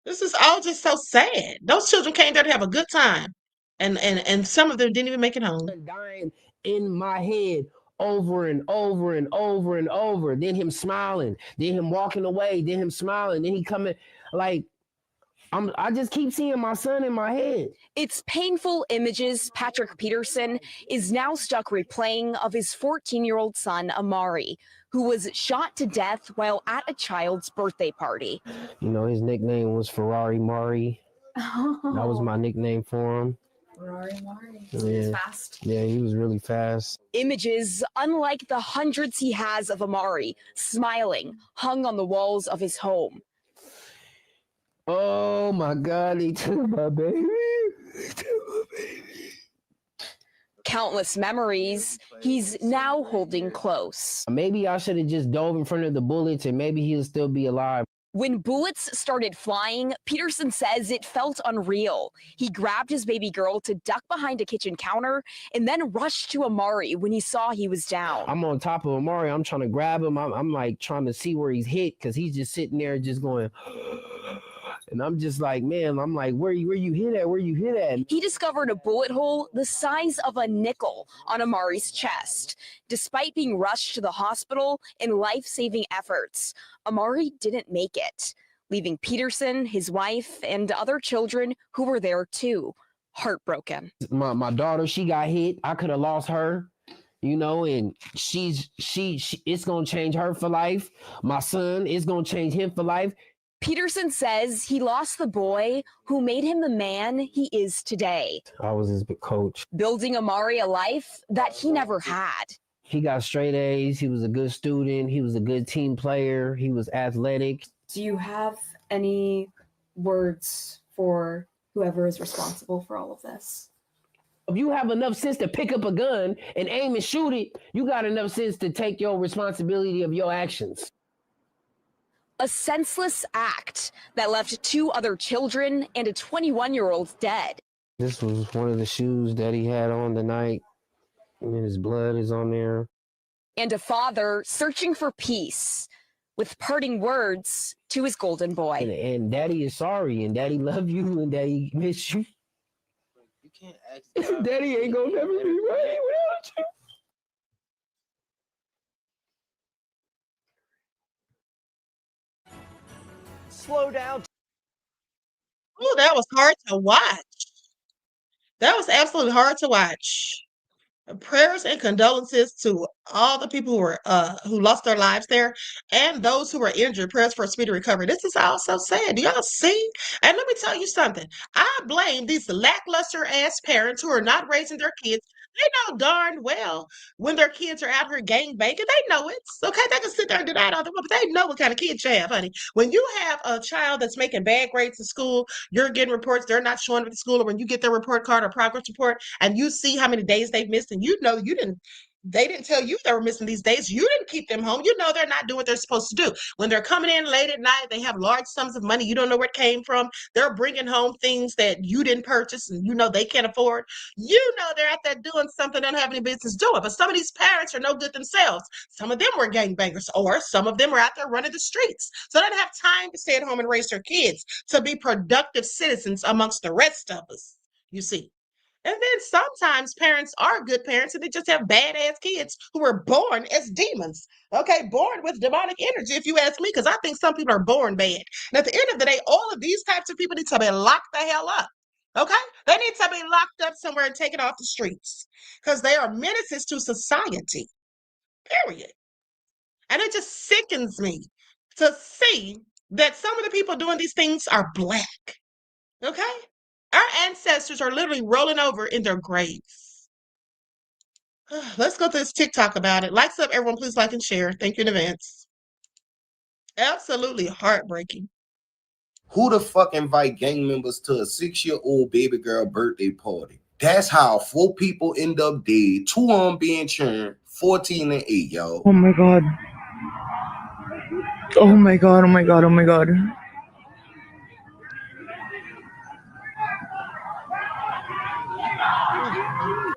This is all just so sad. Those children came there to have a good time, and some of them didn't even make it home. Dying in my head over and over and over and over. Then him smiling, then him walking away, then him smiling, then he coming. Like, I just keep seeing my son in my head. It's painful images Patrick Peterson is now stuck replaying of his 14-year-old son, Amari, who was shot to death while at a child's birthday party. You know, his nickname was Ferrari Mari. That was my nickname for him. Ferrari Mari. Yeah. He was fast. Yeah, he was really fast. Images unlike the hundreds he has of Amari, smiling, hung on the walls of his home. Oh my God, he took my baby. He took my baby. Countless memories he's now holding close. Maybe I should have just dove in front of the bullets and maybe he'll still be alive. When bullets started flying, Peterson says it felt unreal. He grabbed his baby girl to duck behind a kitchen counter and then rushed to Amari when he saw he was down. I'm on top of Amari. I'm trying to grab him. I'm like trying to see where he's hit because he's just sitting there just going... And I'm just like, man, I'm like, where you hit at? Where you hit at? He discovered a bullet hole the size of a nickel on Amari's chest. Despite being rushed to the hospital in life-saving efforts, Amari didn't make it, leaving Peterson, his wife, and other children who were there too, heartbroken. My daughter, she got hit. I could have lost her. You know, and she it's gonna change her for life. My son, it's gonna change him for life. Peterson says he lost the boy who made him the man he is today. I was his coach. Building Amari a life that he never had. He got straight A's. He was a good student. He was a good team player. He was athletic. Do you have any words for whoever is responsible for all of this? If you have enough sense to pick up a gun and aim and shoot it, you got enough sense to take your responsibility of your actions. A senseless act that left 2 other children and a 21-year-old dead. This was one of the shoes that he had on the night, and his blood is on there. And a father searching for peace with parting words to his golden boy. And Daddy is sorry, and Daddy love you, and Daddy miss you. You can't ask Daddy ain't gonna never be right without you. Slow down. Oh, that was hard to watch. That was absolutely hard to watch. Prayers and condolences to all the people who lost their lives there and those who were injured. Prayers for a speedy recovery. This is all so sad. Do y'all see? And let me tell you something. I blame these lackluster ass parents who are not raising their kids. They know darn well when their kids are out here gang banging. They know it. Okay, they can sit there and deny it all they want, but they know what kind of kids you have, honey. When you have a child that's making bad grades in school, you're getting reports, they're not showing up at school, or when you get their report card or progress report and you see how many days they've missed, and you know you didn't They didn't tell you they were missing these days. You didn't keep them home. You know they're not doing what they're supposed to do. When they're coming in late at night, they have large sums of money. You don't know where it came from. They're bringing home things that you didn't purchase and you know they can't afford. You know they're out there doing something they don't have any business doing. But some of these parents are no good themselves. Some of them were gangbangers, or some of them were out there running the streets. So they don't have time to stay at home and raise their kids to be productive citizens amongst the rest of us, you see. And then sometimes parents are good parents and they just have badass kids who were born as demons. Okay, born with demonic energy, if you ask me, because I think some people are born bad. And at the end of the day, all of these types of people need to be locked the hell up. Okay? They need to be locked up somewhere and taken off the streets because they are menaces to society. Period. And it just sickens me to see that some of the people doing these things are Black. Okay? Our ancestors are literally rolling over in their graves. Let's go to this TikTok about it. Likes up, everyone. Please like and share. Thank you in advance. Absolutely heartbreaking. Who the fuck invite gang members to a 6-year-old baby girl birthday party? That's how 4 people end up dead, 2 on being churned, 14 and 8, y'all. Oh my god. Oh my god, oh my god, oh my god.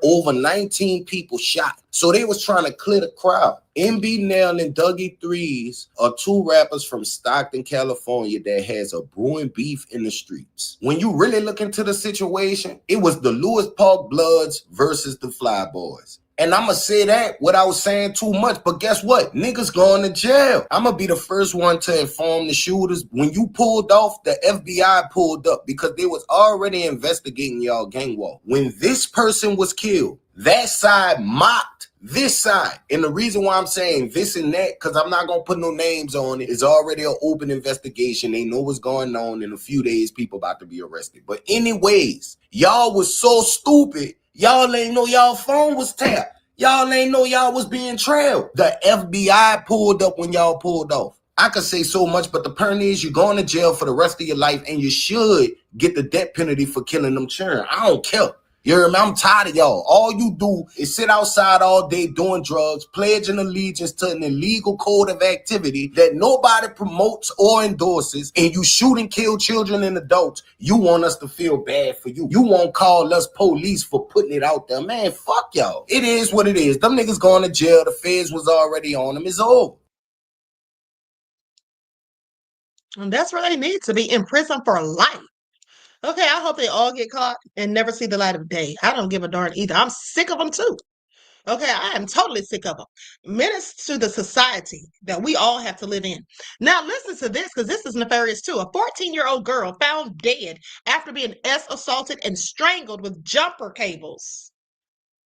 Over 19 people shot. So they was trying to clear the crowd. MB Nell and Dougie Threes are 2 rappers from Stockton, California that has a brewing beef in the streets. When you really look into the situation, it was the Lewis Park Bloods versus the Fly Boys. And I'ma say that without saying too much, but guess what? Niggas going to jail. I'ma be the first one to inform the shooters. When you pulled off, the FBI pulled up because they was already investigating y'all gang war. When this person was killed, that side mocked this side. And the reason why I'm saying this and that, because I'm not going to put no names on it, is already an open investigation. They know what's going on. In a few days, people about to be arrested. But anyways, y'all was so stupid. Y'all ain't know y'all phone was tapped. Y'all ain't know y'all was being trailed. The FBI pulled up when y'all pulled off. I could say so much, but the point is you're going to jail for the rest of your life and you should get the death penalty for killing them children. I don't care. You hear me? I'm tired of y'all. All you do is sit outside all day doing drugs, pledging allegiance to an illegal code of activity that nobody promotes or endorses, and you shoot and kill children and adults. You want us to feel bad for you. You won't call us police for putting it out there. Man, fuck y'all. It is what it is. Them niggas going to jail. The feds was already on them. It's over. And that's where they need to be, in prison for life. Okay, I hope they all get caught and never see the light of day. I don't give a darn either. I'm sick of them too. Okay, I am totally sick of them. Menace to the society that we all have to live in. Now, listen to this, because this is nefarious too. A 14-year-old girl found dead after being assaulted and strangled with jumper cables.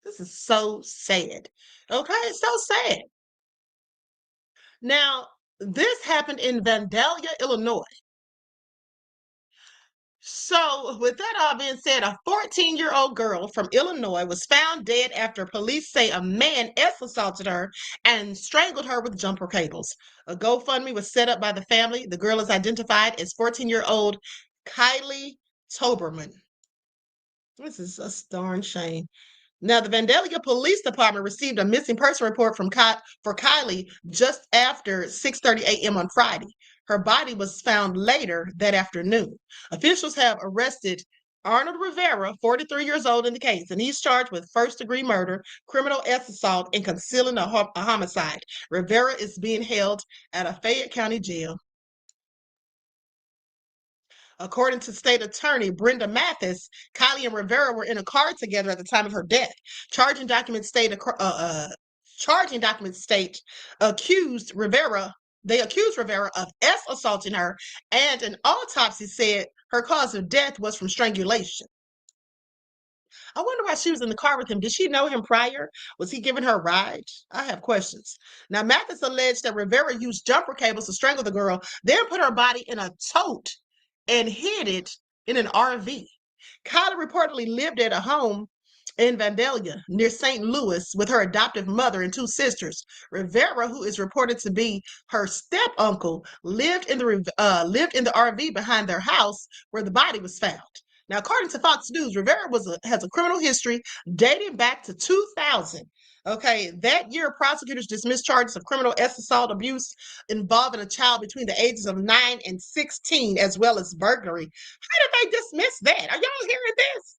This is so sad. Okay, it's so sad. Now, this happened in Vandalia, Illinois. So, with that all being said, a 14-year-old girl from Illinois was found dead after police say a man assaulted her and strangled her with jumper cables. A GoFundMe was set up by the family. The girl is identified as 14-year-old Kylie Toberman. This is a darn shame. Now, the Vandalia Police Department received a missing person report for Kylie just after 6:30 a.m. on Friday. Her body was found later that afternoon. Officials have arrested Arnold Rivera, 43 years old, in the case, and he's charged with first-degree murder, criminal assault, and concealing a homicide. Rivera is being held at a Fayette County jail. According to state attorney Brenda Mathis, Kylie and Rivera were in a car together at the time of her death. Charging documents state accused Rivera of assaulting her, and an autopsy said her cause of death was from strangulation. I wonder why she was in the car with him. Did she know him prior? Was he giving her a ride? I have questions. Now, Mathis alleged that Rivera used jumper cables to strangle the girl, then put her body in a tote and hid it in an RV. Kylie reportedly lived at a home in Vandalia near St. Louis with her adoptive mother and 2 sisters. Rivera, who is reported to be her step-uncle, lived in the RV behind their house where the body was found. Now, according to Fox News, Rivera has a criminal history dating back to 2000. Okay, that year, prosecutors dismissed charges of criminal assault abuse involving a child between the ages of 9 and 16, as well as burglary. How did they dismiss that? Are y'all hearing this?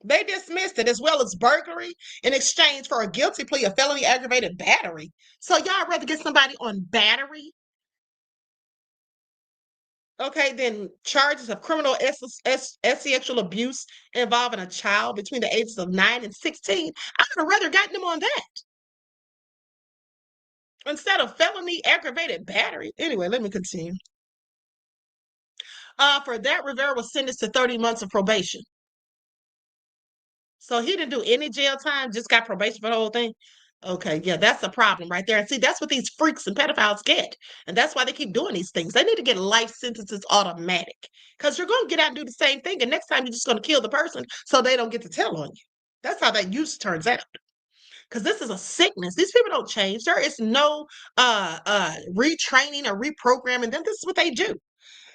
They dismissed it, as well as burglary, in exchange for a guilty plea of felony aggravated battery. So y'all rather get somebody on battery? Okay, then charges of criminal sexual abuse involving a child between the ages of 9 and 16. I would have rather gotten them on that instead of felony aggravated battery. Anyway, let me continue. For that, Rivera was sentenced to 30 months of probation. So he didn't do any jail time, just got probation for the whole thing. Okay, yeah, that's the problem right there. And see, that's what these freaks and pedophiles get. And that's why they keep doing these things. They need to get life sentences automatic. Because you're going to get out and do the same thing. And next time you're just going to kill the person so they don't get to tell on you. That's how that use turns out. Because this is a sickness. These people don't change. There is no retraining or reprogramming them. This is what they do.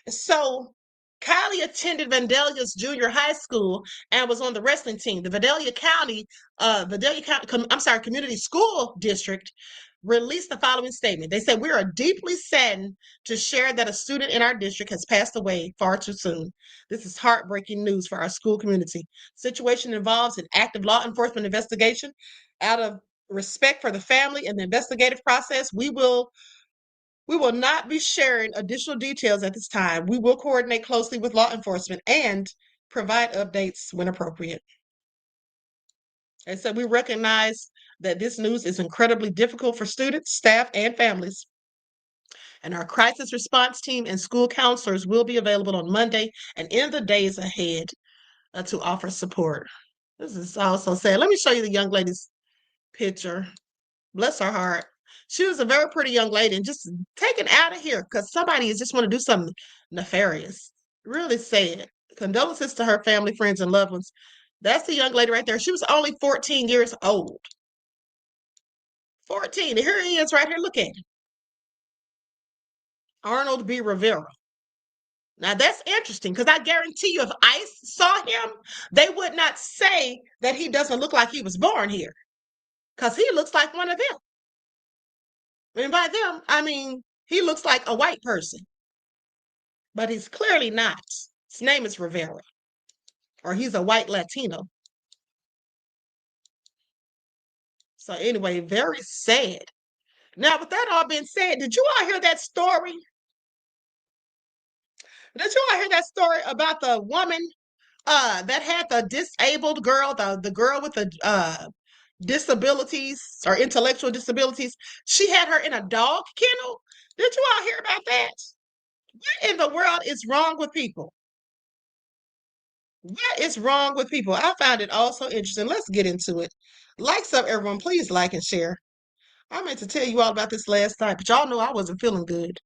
So Kylie attended Vandalia's junior high school and was on the wrestling team. The Vandalia County, Community School District released the following statement. They said, "We are deeply saddened to share that a student in our district has passed away far too soon. This is heartbreaking news for our school community. The situation involves an active law enforcement investigation. Out of respect for the family and the investigative process, we will not be sharing additional details at this time. We will coordinate closely with law enforcement and provide updates when appropriate." And so we recognize that this news is incredibly difficult for students, staff, and families. And our crisis response team and school counselors will be available on Monday and in the days ahead to offer support. This is also sad. Let me show you the young lady's picture. Bless her heart. She was a very pretty young lady and just taken out of here because somebody just want to do something nefarious. Really sad. Condolences to her family, friends, and loved ones. That's the young lady right there. She was only 14 years old. 14. And here he is right here. Look at him. Arnold B. Rivera. Now that's interesting because I guarantee you if ICE saw him, they would not say that he doesn't look like he was born here because he looks like one of them. And by them, I mean, he looks like a white person, but he's clearly not. His name is Rivera, or he's a white Latino. So anyway, very sad. Now, with that all being said, did you all hear that story? Did you all hear that story about the woman that had the disabled girl, the girl with the disabilities or intellectual disabilities? She had her in a dog kennel. Did you all hear about that? What in the world is wrong with people? What is wrong with people? I found it also interesting. Let's get into it. Likes up, everyone. Please like and share. I meant to tell you all about this last night, but y'all know I wasn't feeling good.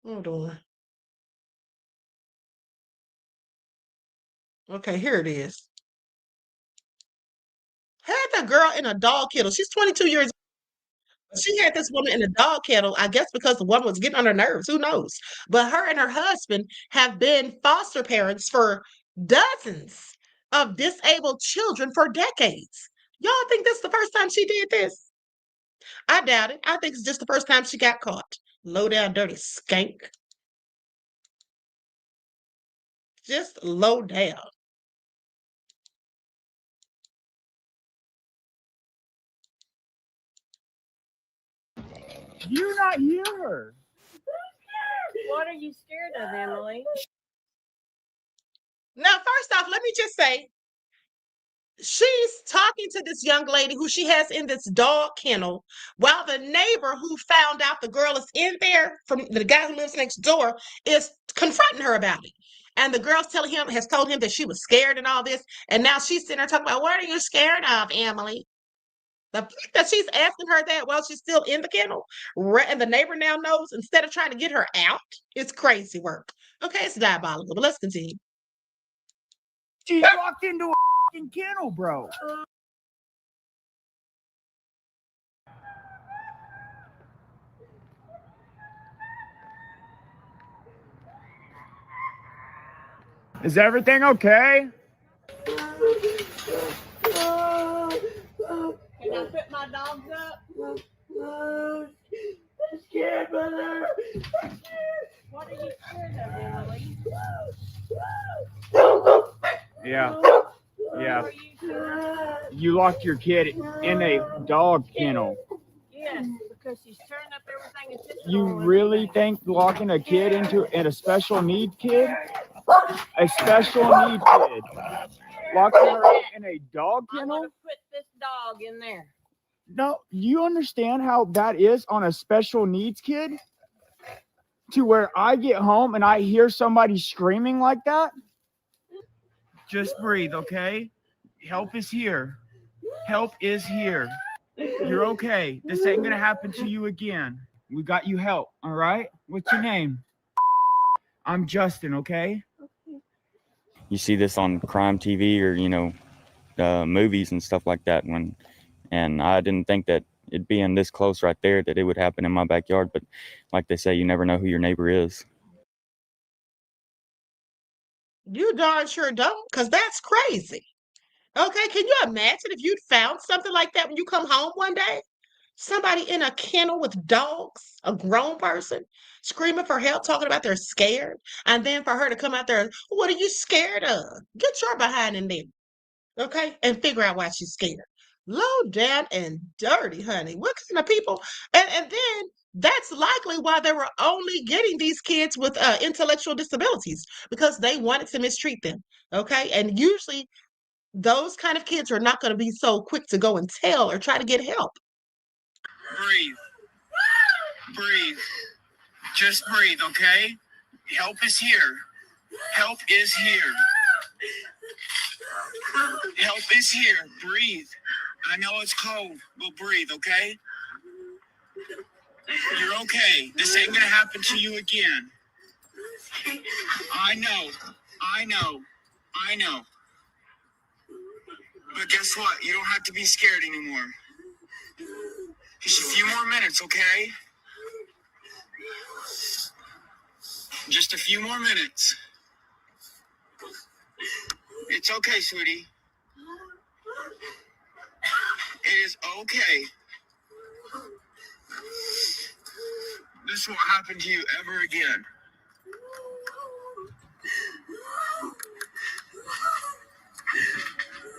Hold on. Okay, here it is. Had the girl in a dog kennel. She's 22 years old. She had this woman in a dog kennel, I guess because the woman was getting on her nerves. Who knows? But her and her husband have been foster parents for dozens of disabled children for decades. Y'all think this is the first time she did this? I doubt it. I think it's just the first time she got caught. Low down, dirty skank. Just low down. You're not here. What are you scared of, Emily? Now, first off, let me just say, she's talking to this young lady who she has in this dog kennel while the neighbor who found out the girl is in there, from the guy who lives next door, is confronting her about it. And the girl's has told him that she was scared and all this. And now she's sitting there talking about, what are you scared of, Emily? The fact that she's asking her that while she's still in the kennel, and the neighbor now knows instead of trying to get her out, it's crazy work. Okay, it's diabolical, but let's continue. She walked into a fucking kennel, bro. Is everything okay? Can I put my dogs up? I'm scared, brother. I'm scared. What are you scared of, Emily? Yeah. Yeah. You locked your kid in a dog kennel. Yes, because she's tearing up everything and pissing You all over really everything. think locking a kid in a special need kid? A special need kid. Locking her up in a dog I'm kennel? gonna put this dog in there. No, you understand how that is on a special needs kid? To where I get home and I hear somebody screaming like that? Just breathe, okay? Help is here. Help is here. You're okay. This ain't gonna happen to you again. We got you help, all right? What's your name? I'm Justin, okay? You see this on crime TV or, movies and stuff like that. And I didn't think that it being this close right there, that it would happen in my backyard. But like they say, you never know who your neighbor is. You darn sure don't, because that's crazy. Okay, can you imagine if you'd found something like that when you come home one day? Somebody in a kennel with dogs, a grown person, screaming for help, talking about they're scared. And then for her to come out there, what are you scared of? Get your behind in there, okay? And figure out why she's scared. Low down and dirty, honey. What kind of people? And then that's likely why they were only getting these kids with intellectual disabilities, because they wanted to mistreat them, okay? And usually those kind of kids are not going to be so quick to go and tell or try to get help. Breathe. Breathe. Just breathe, okay? Help is here. Help is here. Help is here. Breathe. I know it's cold, but breathe, okay? You're okay. This ain't gonna happen to you again. I know. I know. I know. But guess what? You don't have to be scared anymore. Just a few more minutes, okay? Just a few more minutes. It's okay, sweetie. It is okay. This won't happen to you ever again.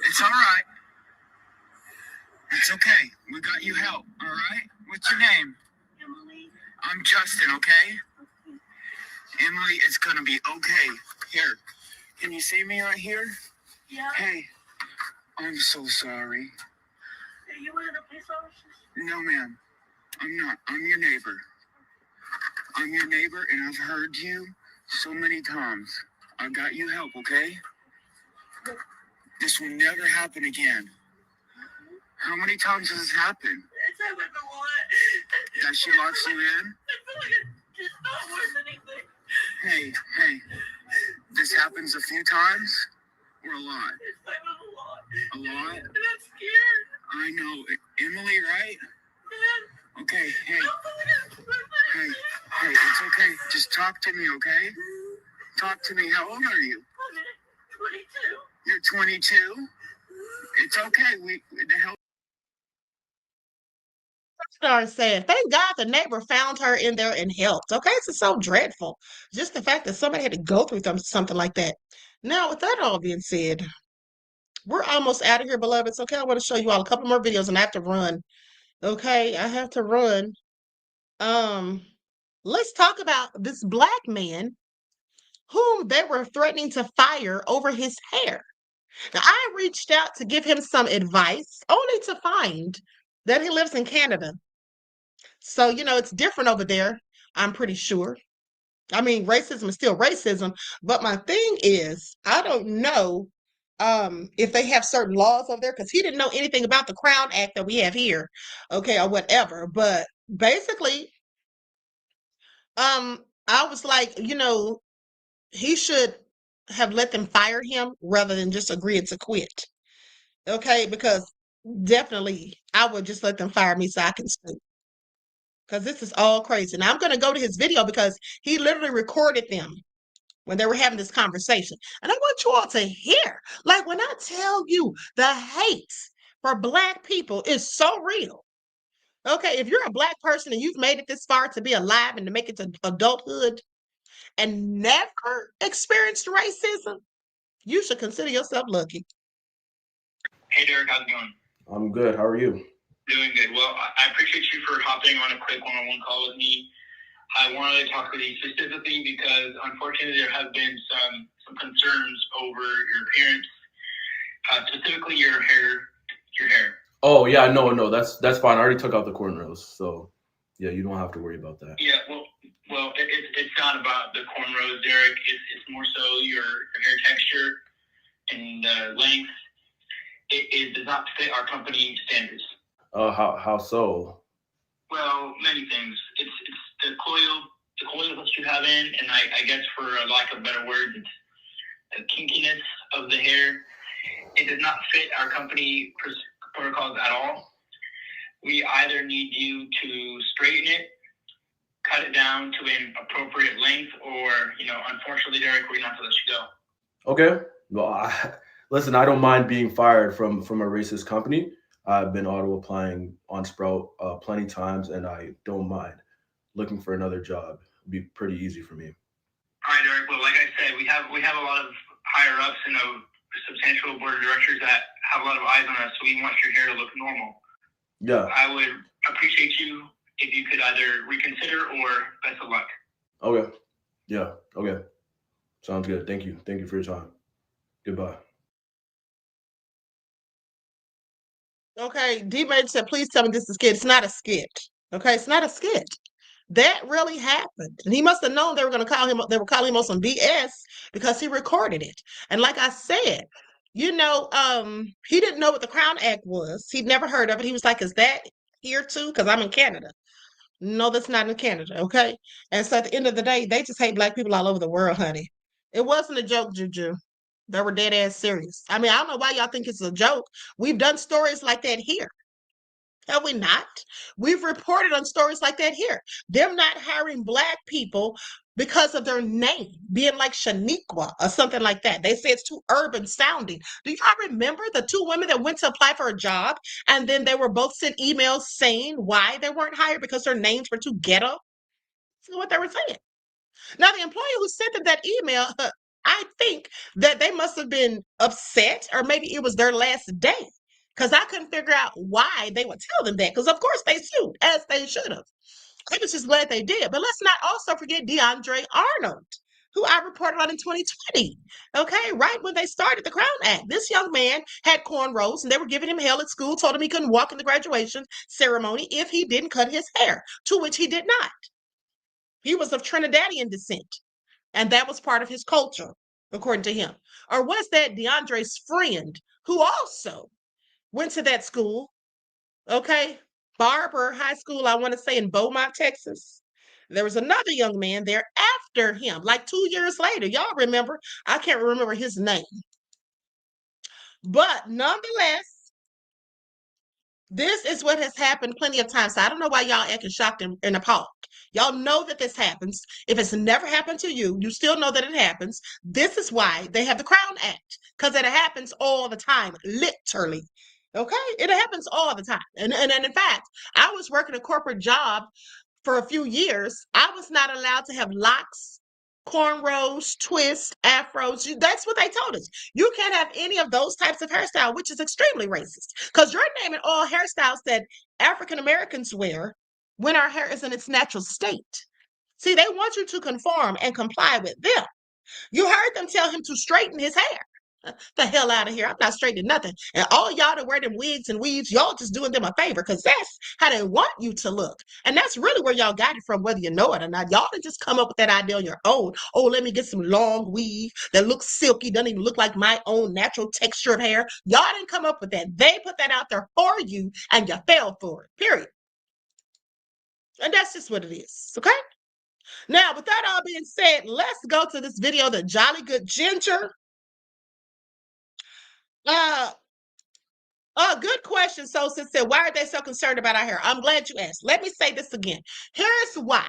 It's all right. It's okay. We got you help, all right? What's your name? Emily. I'm Justin, okay? Emily, it's gonna be okay. Here. Can you see me right here? Yeah. Hey, I'm so sorry. Are you one of the police officers? No, ma'am. I'm not. I'm your neighbor. I'm your neighbor, and I've heard you so many times. I got you help, okay? This will never happen again. How many times has this happened? It's happened a lot. That she locks you in? I feel like it's not worth anything. Hey. This happens a few times or a lot? It's happened a lot. A lot? And I'm scared. I know. Emily, right? Okay, hey. Hey, it's okay. Just talk to me, okay? Talk to me. How old are you? I'm 22. You're 22? It's okay. The help. Started saying, thank God the neighbor found her in there and helped. Okay, this is so dreadful. Just the fact that somebody had to go through something like that. Now, with that all being said, we're almost out of here, beloveds. Okay, I want to show you all a couple more videos and I have to run. Okay, I have to run. Let's talk about this black man whom they were threatening to fire over his hair. Now, I reached out to give him some advice, only to find that he lives in Canada. So, it's different over there, I'm pretty sure. I mean, racism is still racism, but my thing is, I don't know if they have certain laws over there, because he didn't know anything about the Crown Act that we have here, okay, or whatever. But basically, I was like, he should have let them fire him rather than just agreeing to quit. Okay, because definitely I would just let them fire me so I can sue. Because this is all crazy. Now I'm going to go to his video because he literally recorded them. when they were having this conversation. And I want you all to hear, like when I tell you the hate for Black people is so real. Okay, if you're a Black person and you've made it this far to be alive and to make it to adulthood and never experienced racism, you should consider yourself lucky. Hey, Derek, how's it going? I'm good. How are you? Doing good. Well, I appreciate you for hopping on a quick one-on-one call with me. I wanted to talk with you specifically because, unfortunately, there have been some concerns over your appearance, specifically your hair. Oh yeah, no, that's fine. I already took out the cornrows, so yeah, you don't have to worry about that. Yeah, well, it's not about the cornrows, Derek. It's more so your hair texture and length. It does not fit our company standards. How so? Well, many things. It's the coil that you have in, and I guess for a lack of a better word, it's the kinkiness of the hair. It does not fit our company protocols at all. We either need you to straighten it, cut it down to an appropriate length, or, unfortunately, Derek, we're going to have to let you go. Okay. Well, listen, I don't mind being fired from a racist company. I've been auto applying on Sprout plenty times, and I don't mind looking for another job. It'd be pretty easy for me. All right, Derek. Well, like I said, we have a lot of higher ups and a substantial board of directors that have a lot of eyes on us, so we want your hair to look normal. Yeah. I would appreciate you if you could either reconsider or best of luck. Okay. Yeah. Okay. Sounds good. Thank you. Thank you for your time. Goodbye. Okay, D-Major said, please tell me this is a skit. It's not a skit. Okay, it's not a skit. That really happened. And he must have known they were going to call him, they were calling him on some BS because he recorded it. And like I said, he didn't know what the Crown Act was. He'd never heard of it. He was like, is that here too? Because I'm in Canada. No, that's not in Canada, okay? And so at the end of the day, they just hate Black people all over the world, honey. It wasn't a joke, Juju. They were dead ass serious. I mean, I don't know why y'all think it's a joke. We've done stories like that here. Have we not? We've reported on stories like that here. Them not hiring Black people because of their name being like Shaniqua or something like that. They say it's too urban sounding. Do y'all remember the two women that went to apply for a job and then they were both sent emails saying why they weren't hired because their names were too ghetto? That's what they were saying. Now, the employer who sent them that email, I think that they must have been upset, or maybe it was their last day, because I couldn't figure out why they would tell them that, because of course they sued, as they should have. I was just glad they did. But let's not also forget DeAndre Arnold, who I reported on in 2020. Okay, right when they started the Crown Act. This young man had cornrows, and they were giving him hell at school, told him he couldn't walk in the graduation ceremony if he didn't cut his hair, to which he did not. He was of Trinidadian descent, and that was part of his culture, according to him. Or was that DeAndre's friend who also went to that school? Okay, Barber High School, I want to say in Beaumont, Texas. There was another young man there after him, like 2 years later. Y'all remember? I can't remember his name. But nonetheless, this is what has happened plenty of times. So I don't know why y'all acting shocked and appalled. Y'all know that this happens. If it's never happened to you, you still know that it happens. This is why they have the Crown Act, because it happens all the time, literally. Okay? It happens all the time. And in fact, I was working a corporate job for a few years. I was not allowed to have locks, cornrows, twists, afros. That's what they told us. You can't have any of those types of hairstyle, which is extremely racist, because you're naming all hairstyles that African Americans wear when our hair is in its natural state. See, they want you to conform and comply with them. You heard them tell him to straighten his hair. The hell out of here. I'm not straightening nothing. And all y'all that wear them wigs and weaves, y'all just doing them a favor, because that's how they want you to look. And that's really where y'all got it from, whether you know it or not. Y'all didn't just come up with that idea on your own. Oh, let me get some long weave that looks silky, doesn't even look like my own natural texture of hair. Y'all didn't come up with that. They put that out there for you, and you fell for it, period. And that's just what it is, okay? Now, with that all being said, let's go to this video, the Jolly Good Ginger. Good question. So since said, why are they so concerned about our hair? I'm glad you asked. Let me say this again. Here's why.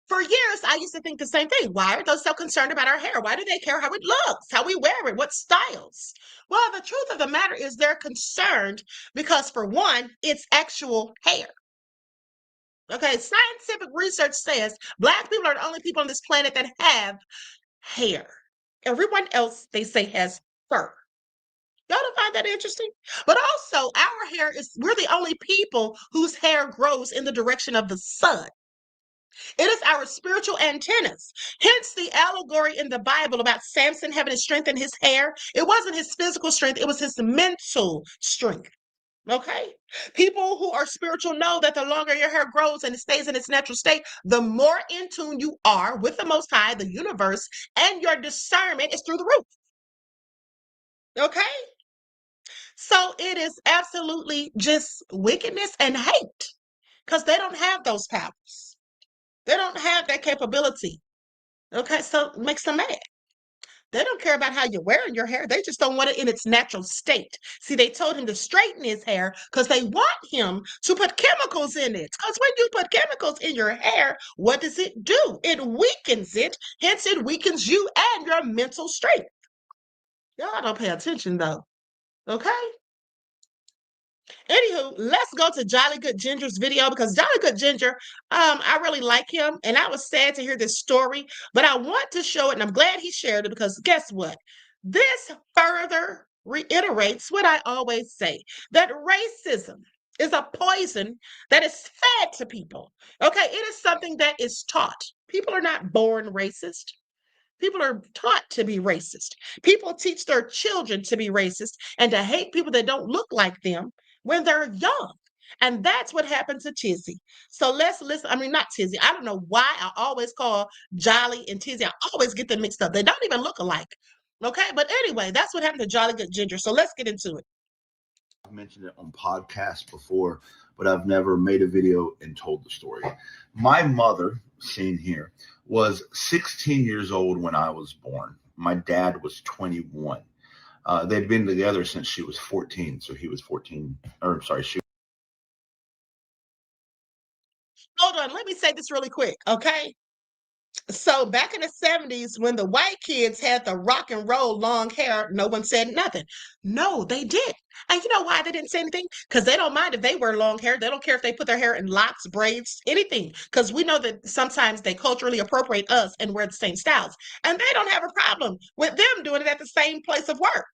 For years, I used to think the same thing. Why are they so concerned about our hair? Why do they care how it looks, how we wear it, what styles? Well, the truth of the matter is they're concerned because, for one, it's actual hair. Okay, scientific research says Black people are the only people on this planet that have hair. Everyone else, they say, has fur. Y'all don't find that interesting? But also, our hair we're the only people whose hair grows in the direction of the sun. It is our spiritual antennas. Hence the allegory in the Bible about Samson having his strength in his hair. It wasn't his physical strength, it was his mental strength. Okay? People who are spiritual know that the longer your hair grows and it stays in its natural state, the more in tune you are with the Most High, the universe, and your discernment is through the roof. Okay? So it is absolutely just wickedness and hate because they don't have those powers. They don't have that capability. Okay, so it makes them mad. They don't care about how you're wearing your hair. They just don't want it in its natural state. See, they told him to straighten his hair because they want him to put chemicals in it. Because when you put chemicals in your hair, what does it do? It weakens it. Hence, it weakens you and your mental strength. Y'all don't pay attention, though. Okay? Anywho, let's go to Jolly Good Ginger's video because Jolly Good Ginger, I really like him, and I was sad to hear this story, but I want to show it, and I'm glad he shared it because guess what? This further reiterates what I always say, that racism is a poison that is fed to people. Okay, it is something that is taught. People are not born racist. People are taught to be racist. People teach their children to be racist and to hate people that don't look like them when they're young. And that's what happened to Tizzy. So let's listen. I mean, not Tizzy. I don't know why I always call Jolly and Tizzy. I always get them mixed up. They don't even look alike. Okay. But anyway, that's what happened to Jolly Good Ginger. So let's get into it. I've mentioned it on podcasts before, but I've never made a video and told the story. My mother, seen here, was 16 years old when I was born. My dad was 21. They'd been together since she was 14. So he was 14, or sorry, she. Hold on. Let me say this really quick. Okay. So back in the 70s, when the white kids had the rock and roll long hair, no one said nothing. No, they did. And you know why they didn't say anything? Because they don't mind if they wear long hair. They don't care if they put their hair in locks, braids, anything. Because we know that sometimes they culturally appropriate us and wear the same styles. And they don't have a problem with them doing it at the same place of work.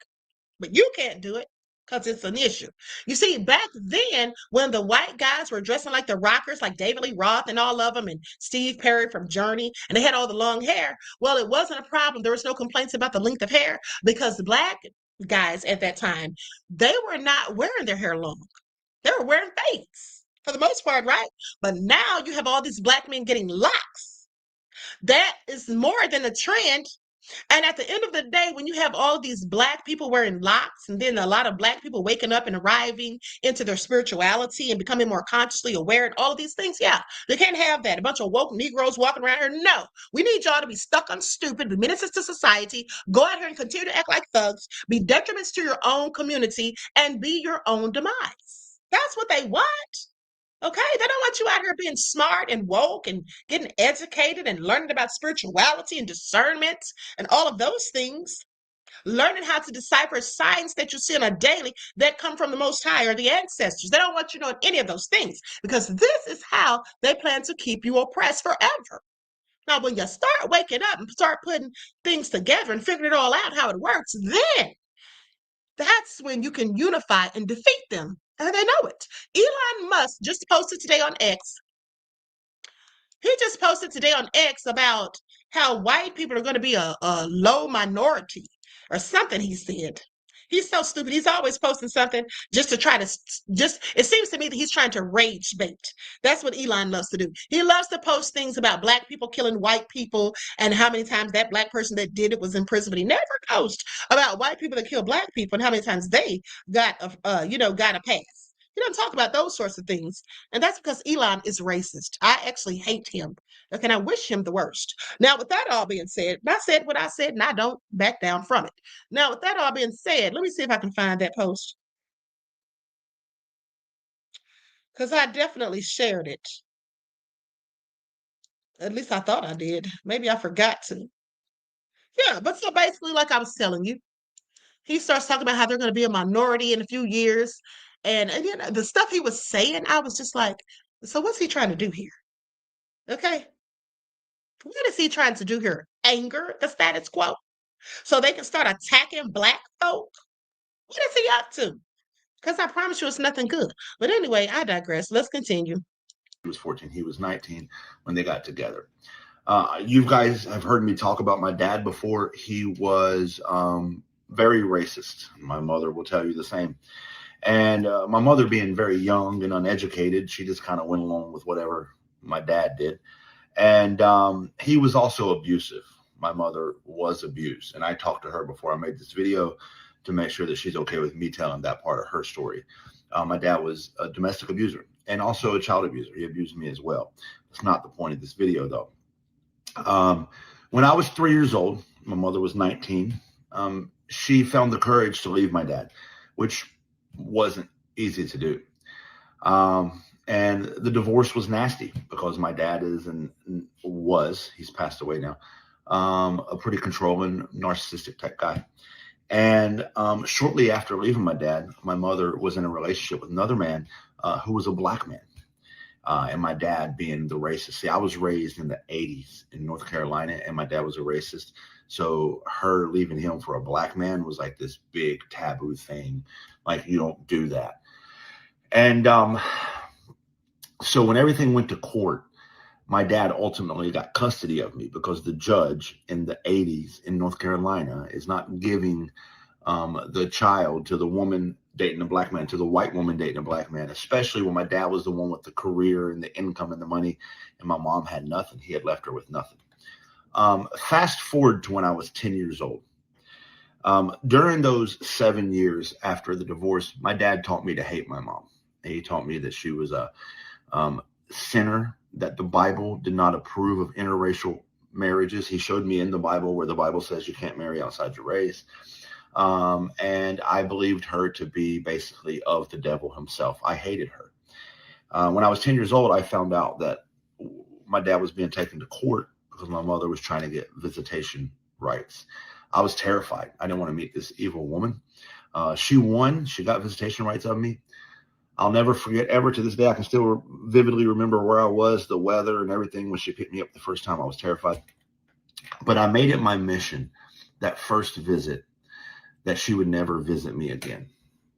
But you can't do it because it's an issue. You see, back then, when the white guys were dressing like the rockers, like David Lee Roth and all of them, and Steve Perry from Journey, and they had all the long hair, well, it wasn't a problem. There was no complaints about the length of hair because the black guys at that time, they were not wearing their hair long. They were wearing fades for the most part, right? But now you have all these black men getting locks. That is more than a trend. And at the end of the day, when you have all these black people wearing locks, and then a lot of black people waking up and arriving into their spirituality and becoming more consciously aware and all of these things, yeah, they can't have that. A bunch of woke Negroes walking around here. No, we need y'all to be stuck on stupid, be menaces to society, go out here and continue to act like thugs, be detriments to your own community, and be your own demise. That's what they want. Okay, they don't want you out here being smart and woke and getting educated and learning about spirituality and discernment and all of those things. Learning how to decipher signs that you see on a daily that come from the Most High or the ancestors. They don't want you knowing any of those things because this is how they plan to keep you oppressed forever. Now, when you start waking up and start putting things together and figuring it all out how it works, then that's when you can unify and defeat them. And they know it. Elon Musk just posted today on X. He just posted today on X about how white people are going to be a low minority or something, he said. He's so stupid. He's always posting something just to try to it seems to me that he's trying to rage bait. That's what Elon loves to do. He loves to post things about black people killing white people and how many times that black person that did it was in prison, but he never posts about white people that kill black people and how many times they got got a pass. He doesn't talk about those sorts of things. And that's because Elon is racist. I actually hate him. Okay, and I wish him the worst. Now, with that all being said, I said what I said, and I don't back down from it. Now, with that all being said, let me see if I can find that post. because I definitely shared it. At least I thought I did. Maybe I forgot to. Yeah, but so basically, like I was telling you, he starts talking about how they're going to be a minority in a few years. And you know, the stuff he was saying, I was just like, so what's he trying to do here? Okay. What is he trying to do here? Anger the status quo? So they can start attacking black folk? What is he up to? Because I promise you it's nothing good. But anyway, I digress. Let's continue. He was 14. He was 19 when they got together. You guys have heard me talk about my dad before. He was very racist. My mother will tell you the same. And my mother, being very young and uneducated, she just kind of went along with whatever my dad did. And he was also abusive. My mother was abused. And I talked to her before I made this video to make sure that she's okay with me telling that part of her story. My dad was a domestic abuser and also a child abuser. He abused me as well. That's not the point of this video, though. When I was 3 years old, my mother was 19. She found the courage to leave my dad, which wasn't easy to do. And the divorce was nasty because my dad he's passed away now, a pretty controlling, narcissistic type guy. And shortly after leaving my dad, my mother was in a relationship with another man who was a black man. And my dad being the racist. See, I was raised in the 80s in North Carolina, and my dad was a racist. So her leaving him for a black man was like this big taboo thing. Like, you don't do that. And so when everything went to court, my dad ultimately got custody of me because the judge in the 80s in North Carolina is not giving the child to the woman dating a black man, to the white woman dating a black man, especially when my dad was the one with the career and the income and the money, and my mom had nothing. He had left her with nothing. Fast forward to when I was 10 years old. During those 7 years after the divorce, my dad taught me to hate my mom. He taught me that she was a sinner, that the Bible did not approve of interracial marriages. He showed me in the Bible where the Bible says you can't marry outside your race. And I believed her to be basically of the devil himself. I hated her. When I was 10 years old, I found out that my dad was being taken to court because my mother was trying to get visitation rights. I was terrified. I didn't want to meet this evil woman. She won. She got visitation rights of me. I'll never forget, ever to this day. I can still vividly remember where I was, the weather and everything when she picked me up the first time. I was terrified. But I made it my mission, that first visit, that she would never visit me again.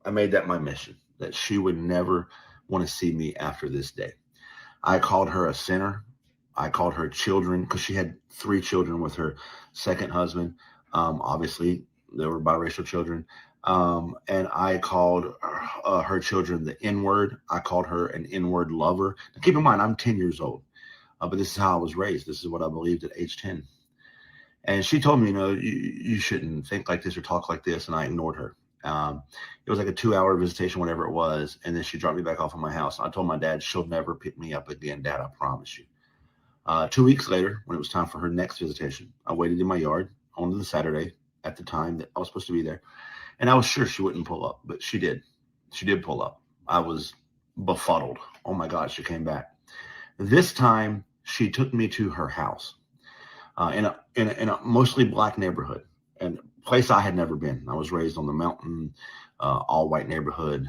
I made that my mission, that she would never want to see me after this day. I called her a sinner. I called her children, because she had 3 children with her second husband. Obviously, they were biracial children. And I called her children the N-word. I called her an N-word lover. Now, keep in mind, I'm 10 years old, but this is how I was raised. This is what I believed at age 10. And she told me, you shouldn't think like this or talk like this. And I ignored her. It was like a 2-hour visitation, whatever it was. And then she dropped me back off at my house. I told my dad, she'll never pick me up again, Dad, I promise you. 2 weeks later, when it was time for her next visitation, I waited in my yard on the Saturday at the time that I was supposed to be there. And I was sure she wouldn't pull up, but she did. She did pull up. I was befuddled. Oh my God, she came back. This time, she took me to her house in a mostly black neighborhood, and a place I had never been. I was raised on the mountain, all white neighborhood,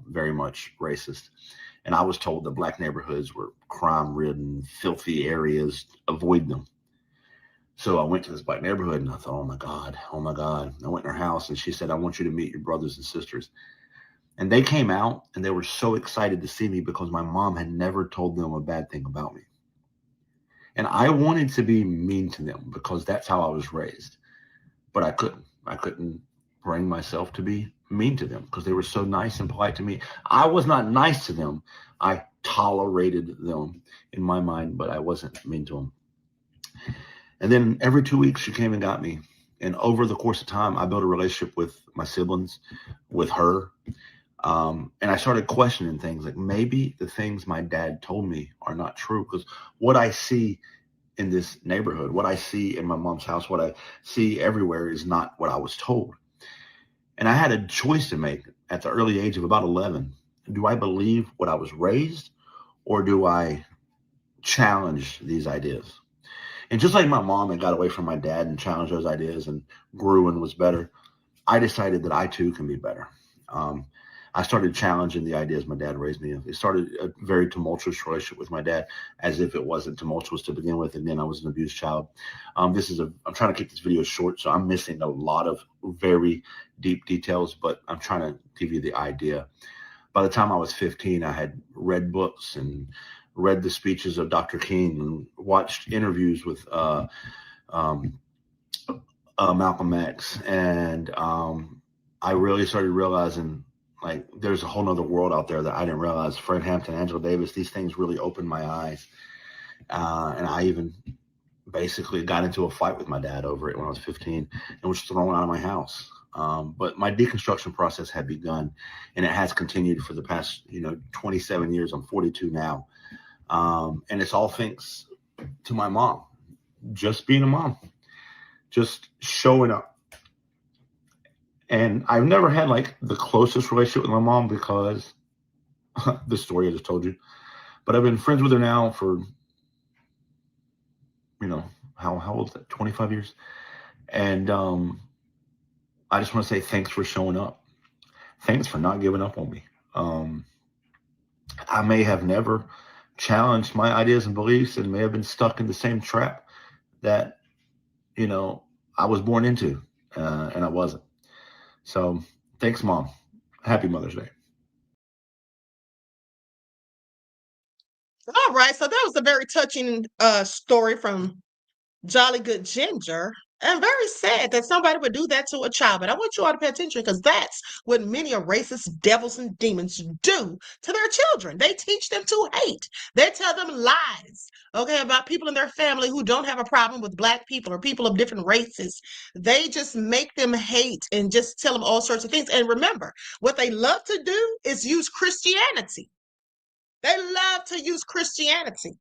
very much racist. And I was told that black neighborhoods were crime-ridden, filthy areas. Avoid them. So I went to this black neighborhood and I thought, oh my God, oh my God. I went in her house and she said, I want you to meet your brothers and sisters. And they came out and they were so excited to see me because my mom had never told them a bad thing about me. And I wanted to be mean to them because that's how I was raised. But I couldn't. I couldn't bring myself to be mean to them because they were so nice and polite to me. I was not nice to them. I tolerated them in my mind, but I wasn't mean to them. And then every 2 weeks she came and got me. And over the course of time, I built a relationship with my siblings, with her. And I started questioning things like maybe the things my dad told me are not true, because what I see in this neighborhood, what I see in my mom's house, what I see everywhere is not what I was told. And I had a choice to make at the early age of about 11. Do I believe what I was raised, or do I challenge these ideas? And just like my mom had got away from my dad and challenged those ideas and grew and was better, I decided that I too can be better. I started challenging the ideas my dad raised me. It started a very tumultuous relationship with my dad, as if it wasn't tumultuous to begin with. And then I was an abused child. I'm trying to keep this video short, so I'm missing a lot of very deep details, but I'm trying to give you the idea. By the time I was 15, I had read books and read the speeches of Dr. King and watched interviews with Malcolm X. And I really started realizing, like, there's a whole nother world out there that I didn't realize. Fred Hampton, Angela Davis, these things really opened my eyes. And I even basically got into a fight with my dad over it when I was 15 and was thrown out of my house. But my deconstruction process had begun, and it has continued for the past, 27 years. I'm 42 now. And it's all thanks to my mom, just being a mom, just showing up. And I've never had like the closest relationship with my mom because the story I just told you, but I've been friends with her now for, how old is that? 25 years. And I just want to say thanks for showing up. Thanks for not giving up on me. I may have never challenged my ideas and beliefs and may have been stuck in the same trap that, I was born into, and I wasn't. So thanks, Mom. Happy Mother's Day. All right, so that was a very touching story from Jolly Good Ginger, and very sad that somebody would do that to a child. But I want you all to pay attention, because that's what many of racist devils and demons do to their children. They teach them to hate. They tell them lies, about people in their family who don't have a problem with Black people or people of different races. They just make them hate and just tell them all sorts of things. And remember, what they love to do is use Christianity. They love to use Christianity.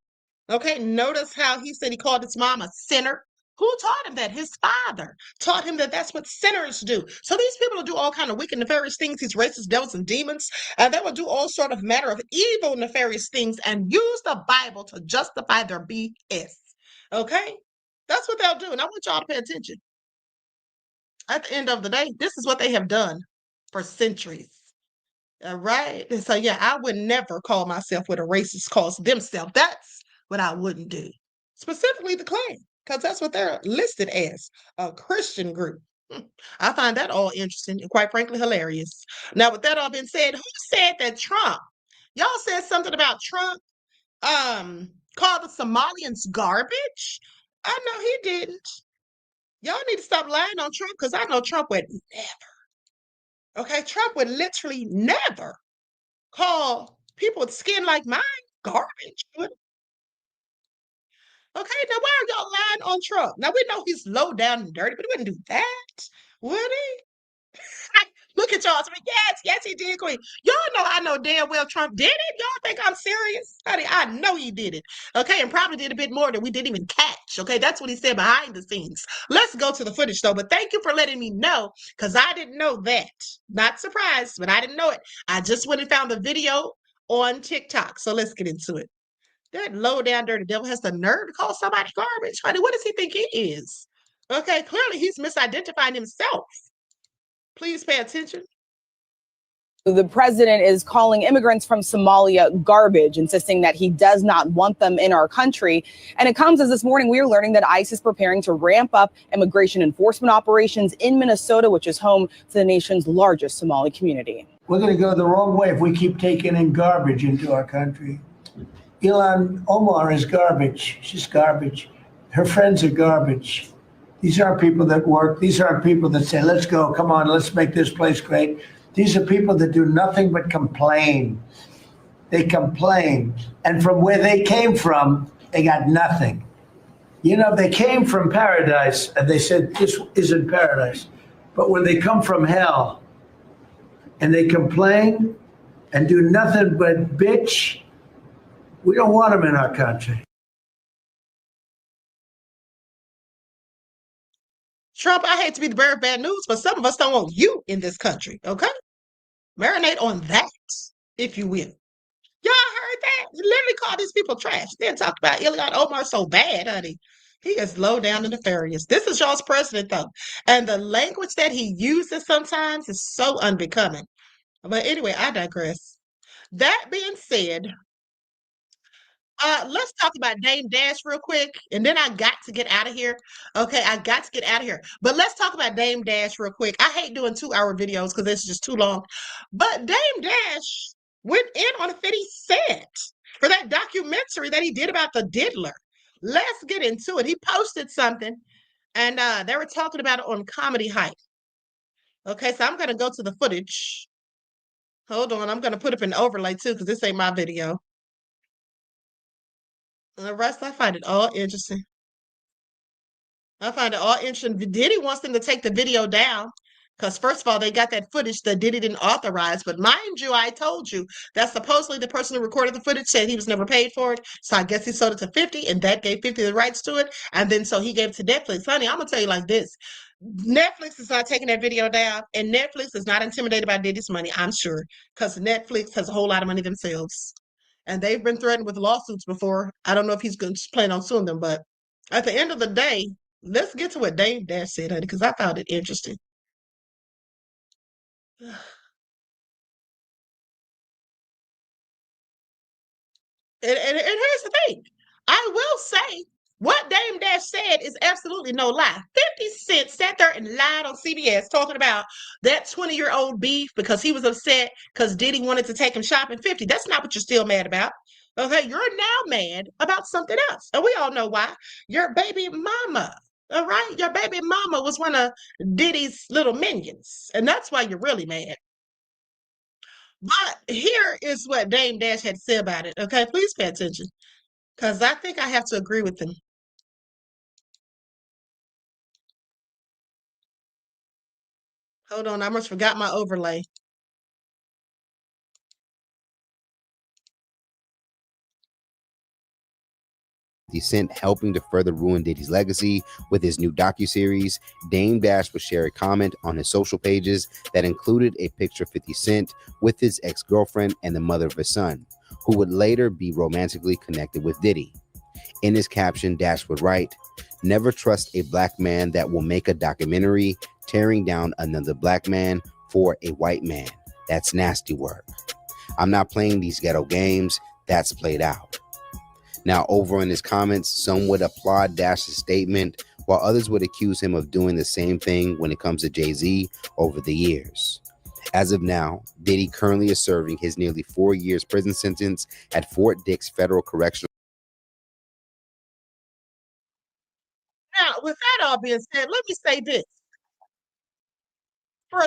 Notice how he said he called his mom a sinner. Who taught him that? His father taught him that that's what sinners do. So these people will do all kind of wicked, nefarious things, these racist devils and demons, and they will do all sort of manner of evil, nefarious things and use the Bible to justify their BS. That's what they'll do, and I want y'all to pay attention. At the end of the day, this is what they have done for centuries. All right. And so, yeah, I would never call myself what a racist calls themselves. That's what I wouldn't do. Specifically the Klan, because that's what they're listed as, a Christian group. I find that all interesting and quite frankly hilarious. Now, with that all being said, who said that Trump? Y'all said something about Trump called the Somalians garbage? I know he didn't. Y'all need to stop lying on Trump, because I know Trump would never. Trump would literally never call people with skin like mine garbage. Now why are y'all lying on Trump? Now we know he's low down and dirty, but he wouldn't do that, would he? Look at y'all. Yes, he did, Queen. Y'all know I know damn well Trump did it. Y'all think I'm serious? Honey, I know he did it. And probably did a bit more than we didn't even catch. That's what he said behind the scenes. Let's go to the footage though. But thank you for letting me know, because I didn't know that. Not surprised, but I didn't know it. I just went and found the video on TikTok. So let's get into it. That low down dirty devil has the nerve to call somebody garbage. Honey, what does he think he is? Clearly he's misidentifying himself. Please pay attention. The president is calling immigrants from Somalia garbage, insisting that he does not want them in our country. And it comes as this morning we are learning that ICE is preparing to ramp up immigration enforcement operations in Minnesota, which is home to the nation's largest Somali community. We're going to go the wrong way if we keep taking in garbage into our country. Ilhan Omar is garbage. She's garbage. Her friends are garbage. These aren't people that work. These aren't people that say, let's go, come on, let's make this place great. These are people that do nothing but complain. They complain. And from where they came from, they got nothing. They came from paradise and they said, this isn't paradise. But when they come from hell and they complain and do nothing but bitch, we don't want them in our country. Trump, I hate to be the bearer of bad news, but some of us don't want you in this country, Marinate on that. if you will. Y'all heard that? He literally called these people trash. Then talked about Ilhan Omar so bad, honey. He is low down and nefarious. This is y'all's president, though. And the language that he uses sometimes is so unbecoming. But anyway, I digress. That being said, let's talk about Dame Dash real quick, and then I got to get out of here. Okay, I got to get out of here. But let's talk about Dame Dash real quick. I hate doing 2-hour videos because it's just too long. But Dame Dash went in on 50 Cent for that documentary that he did about the diddler. Let's get into it. He posted something, and they were talking about it on Comedy Hype. Okay, so I'm going to go to the footage. Hold on, I'm going to put up an overlay too because this ain't my video. The rest, I find it all interesting. I find it all interesting. Diddy wants them to take the video down because, first of all, they got that footage that Diddy didn't authorize. But mind you, I told you that supposedly the person who recorded the footage said he was never paid for it. So I guess he sold it to 50, and that gave 50 the rights to it. And then so he gave it to Netflix. Honey, I'm going to tell you like this. Netflix is not taking that video down, and Netflix is not intimidated by Diddy's money, I'm sure, because Netflix has a whole lot of money themselves. And they've been threatened with lawsuits before. I don't know if he's going to plan on suing them, but at the end of the day, let's get to what Dame Dash said, honey, because I found it interesting. And here's the thing. I will say what Dame Dash said is absolutely no lie. 50 Cent sat there and lied on CBS talking about that 20-year-old beef because he was upset because Diddy wanted to take him shopping. 50, that's not what you're still mad about. Okay, you're now mad about something else. And we all know why. Your baby mama. All right, your baby mama was one of Diddy's little minions. And that's why you're really mad. But here is what Dame Dash had to say about it. Okay, please pay attention. Because I think I have to agree with him. Hold on, I almost forgot my overlay. Cent helping to further ruin Diddy's legacy with his new docuseries. Dame Dash would share a comment on his social pages that included a picture of 50 Cent with his ex-girlfriend and the mother of his son, who would later be romantically connected with Diddy. In his caption, Dash would write, "Never trust a black man that will make a documentary tearing down another black man for a white man. That's nasty work. I'm not playing these ghetto games. That's played out." Now, over in his comments, some would applaud Dash's statement, while others would accuse him of doing the same thing when it comes to Jay-Z over the years. As of now, Diddy currently is serving his nearly 4 years prison sentence at Fort Dix Federal Correctional. Now, with that all being said, let me say this. For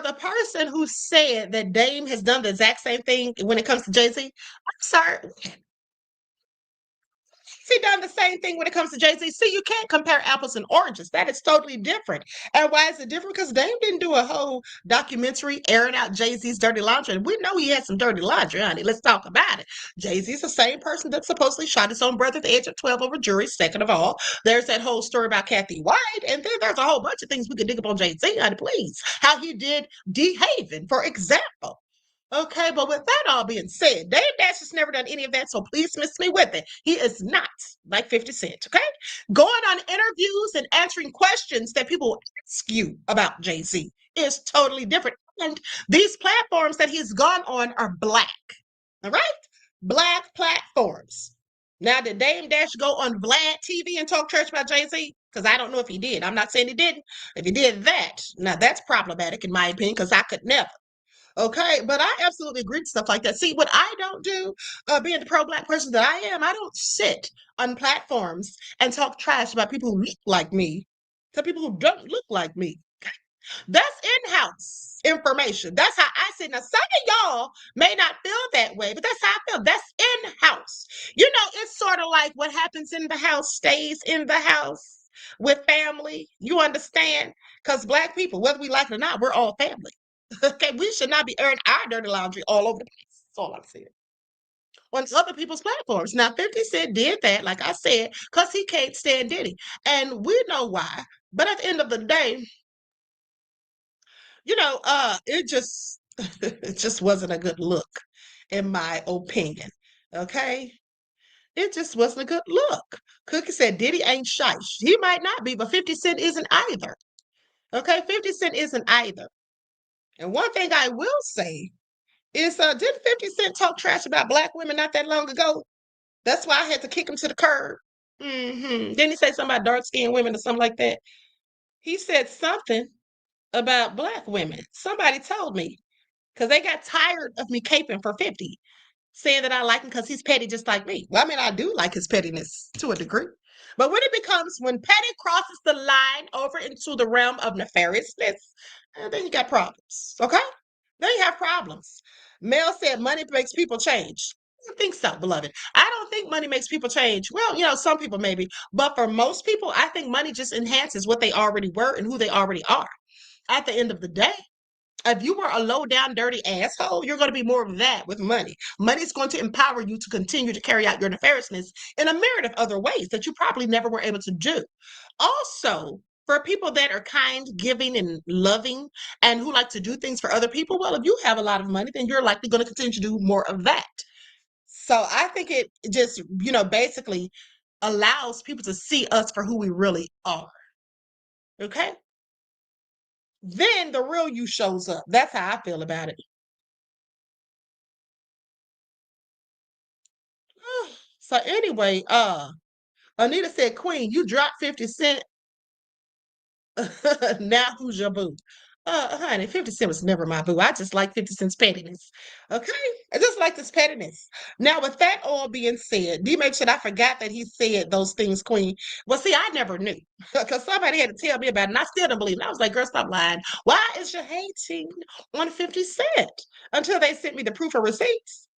the person who said that Dame has done the exact same thing when it comes to Jay-Z, I'm sorry. He done the same thing when it comes to Jay-Z. See, you can't compare apples and oranges. That is totally different. And why is it different? Because Dame didn't do a whole documentary airing out Jay-Z's dirty laundry. And we know he had some dirty laundry, honey. Let's talk about it. Jay-Z's the same person that supposedly shot his own brother at the age of 12 over jury. Second of all, there's that whole story about Kathy White. And then there's a whole bunch of things we could dig up on Jay-Z, honey, please. How he did D-Haven, for example. Okay, but with that all being said, Dame Dash has never done any of that, so please miss me with it. He is not like 50 Cent, okay? Going on interviews and answering questions that people ask you about Jay-Z is totally different. And these platforms that he's gone on are black, all right? Black platforms. Now, did Dame Dash go on Vlad TV and talk trash about Jay-Z? Because I don't know if he did. I'm not saying he didn't. If he did that, now that's problematic in my opinion, because I could never. Okay, but I absolutely agree with stuff like that. See, what I don't do, being the pro-black person that I am, I don't sit on platforms and talk trash about people who look like me to people who don't look like me. That's in-house information. That's how I sit. Now, some of y'all may not feel that way, but that's how I feel. That's in-house. You know, it's sort of like what happens in the house stays in the house with family. You understand? Because black people, whether we like it or not, we're all family. Okay, we should not be airing our dirty laundry all over the place. That's all I'm saying. On other people's platforms. Now, 50 Cent did that, like I said, because he can't stand Diddy. And we know why. But at the end of the day, you know, it just It just wasn't a good look, in my opinion. Okay? It just wasn't a good look. Cookie said Diddy ain't shy. He might not be, but 50 Cent isn't either. Okay? 50 Cent isn't either. And one thing I will say is, did 50 Cent talk trash about black women not that long ago? That's why I had to kick him to the curb. Didn't he say something about dark-skinned women or something like that? He said something about black women. Somebody told me, because they got tired of me caping for 50, saying that I like him because he's petty just like me. Well, I mean, I do like his pettiness to a degree. But when petty crosses the line over into the realm of nefariousness, then you got problems, okay? Then you have problems. Mel said money makes people change. I don't think so, beloved. I don't think money makes people change. Well, some people maybe, but for most people, I think money just enhances what they already were and who they already are. At the end of the day, if you were a low down, dirty asshole, you're going to be more of that with money. Money is going to empower you to continue to carry out your nefariousness in a myriad of other ways that you probably never were able to do. Also, for people that are kind, giving, and loving, and who like to do things for other people, well, if you have a lot of money, then you're likely going to continue to do more of that. So I think it just, basically allows people to see us for who we really are. Okay? Then the real you shows up. That's how I feel about it. So anyway, Anita said, Queen, you dropped 50 Cent. Now who's your boo? Honey, 50 Cent was never my boo. I just like 50 Cent's pettiness. Okay? I just like this pettiness. Now, with that all being said, D make sure I forgot that he said those things, Queen. Well, see, I never knew. Because somebody had to tell me about it, and I still didn't believe it. I was like, girl, stop lying. Why is you hating on 50 Cent? Until they sent me the proof of receipts.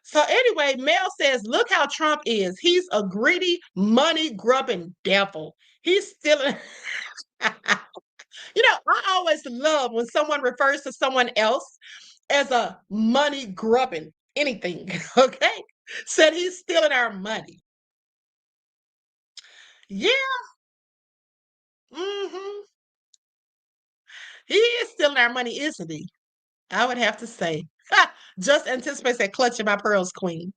So anyway, Mel says, look how Trump is. He's a greedy, money-grubbing devil. He's stealing. I always love when someone refers to someone else as a money-grubbing anything, okay? Said he's stealing our money. Yeah. He is stealing our money, isn't he? I would have to say. Just anticipate that clutching my pearls, Queen.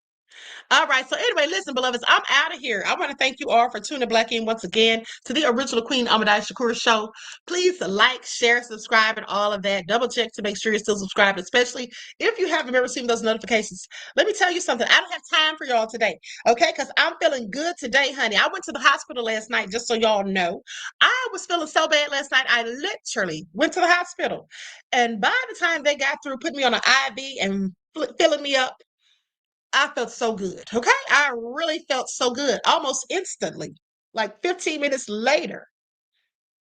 All right. So anyway, listen, beloveds, I'm out of here. I want to thank you all for tuning back in once again to the original Queen Ahmadiyyah Shakur show. Please like, share, subscribe, and all of that. Double check to make sure you're still subscribed, especially if you haven't been receiving those notifications. Let me tell you something. I don't have time for y'all today, okay? Because I'm feeling good today, honey. I went to the hospital last night, just so y'all know. I was feeling so bad last night, I literally went to the hospital. And by the time they got through putting me on an IV and filling me up, I felt so good. Okay. I really felt so good almost instantly, like 15 minutes later.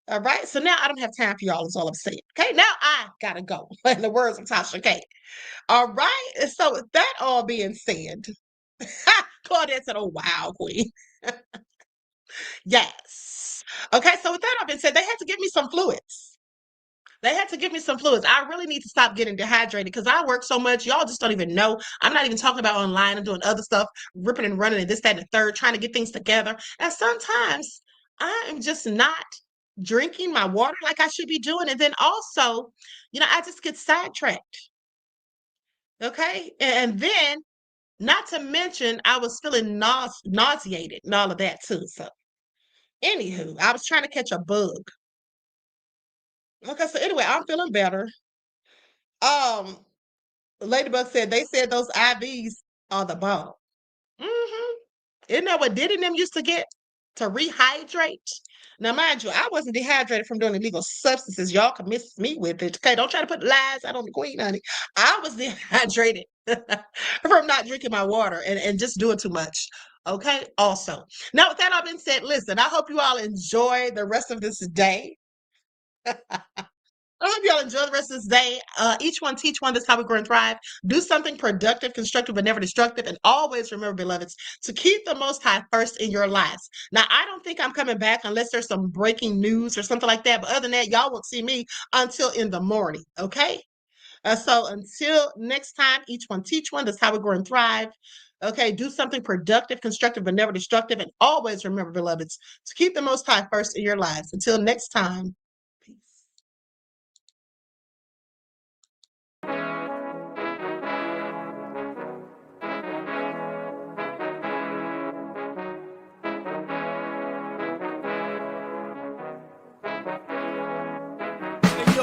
All right. So now I don't have time for y'all, is all I'm saying. Okay. Now I got to go, in the words of Tasha K. All right. And so, with that all being said, Claudette said, oh, wow, Queen. Yes. Okay. So, with that all being said, they had to give me some fluids. They had to give me some fluids. I really need to stop getting dehydrated because I work so much. Y'all just don't even know. I'm not even talking about online and doing other stuff, ripping and running and this, that, and the third, trying to get things together. And sometimes I am just not drinking my water like I should be doing. And then also, I just get sidetracked. Okay. And then, not to mention, I was feeling nauseated and all of that too. So, anywho, I was trying to catch a bug. Okay. So, anyway, I'm feeling better. Ladybug said they said those IVs are the bomb. Isn't that what Diddy and them used to get to rehydrate? Now, mind you, I wasn't dehydrated from doing illegal substances. Y'all can miss me with it. Okay, don't try to put lies out on the Queen, honey. I was dehydrated from not drinking my water and just doing too much. Okay, also. Now, with that all being said, listen, I hope you all enjoy the rest of this day. I hope y'all enjoy the rest of this day. Each one teach one. That's how we grow and thrive. Do something productive, constructive, but never destructive. And always remember, beloveds, to keep the Most High first in your lives. Now, I don't think I'm coming back unless there's some breaking news or something like that. But other than that, y'all won't see me until in the morning. Okay? So until next time, each one teach one. That's how we grow and thrive. Okay? Do something productive, constructive, but never destructive. And always remember, beloveds, to keep the Most High first in your lives. Until next time.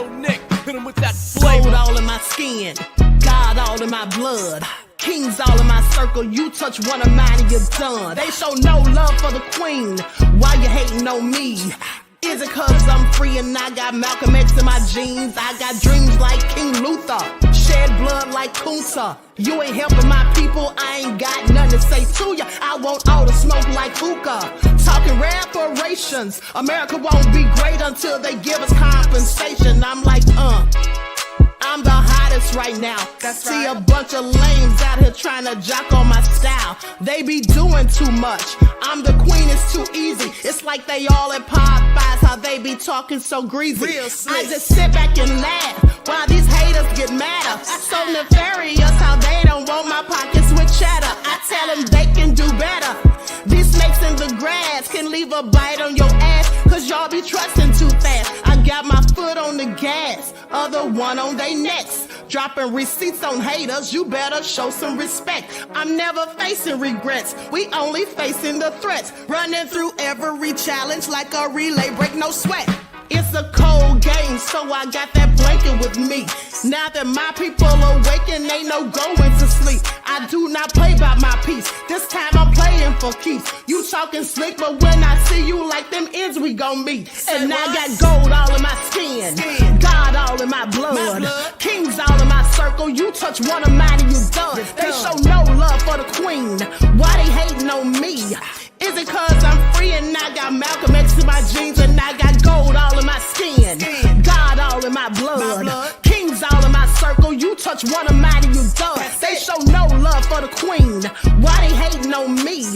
Yo, Nick, hit him with that flavor. Gold all in my skin, God all in my blood. Kings all in my circle, you touch one of mine and you're done. They show no love for the queen, why you hating on me? Is it cause I'm free and I got Malcolm X in my jeans? I got dreams like King Luther, shed blood like Kunta. You ain't helping my people, I ain't got nothing to say to ya. I want all the smoke like hookah. Talking reparations, America won't be great until they give us compensation. I'm like, I'm the hottest right now. See a bunch of lames out here trying to jock on my style. They be doing too much. I'm the queen, it's too easy. It's like they all at Popeyes, how they be talking so greasy. I just sit back and laugh while these haters get madder. So nefarious how they don't want my pockets with cheddar. I tell them they can do better. These snakes in the grass can leave a bite on your ass, cause y'all be trusting too fast. I got my foot on the gas, other one on they necks. Dropping receipts on haters, you better show some respect. I'm never facing regrets, we only facing the threats. Running through every challenge like a relay, break no sweat. It's a cold game, so I got that blanket with me. Now that my people awaken, ain't no going to sleep. I do not play by my piece, this time I'm playing for keeps. You talking slick, but when I see you like them ends, we gon' meet. And I got gold all in my skin, God all in my blood. Kings all in my circle, you touch one of mine and you done. They show no love for the queen, why they hating on me? Is it cause I'm free and I got Malcolm X in my jeans and I got gold all in my skin, God all in my blood. Kings all in my circle, you touch one of mine and you done. They show no love for the queen, why they hating on me?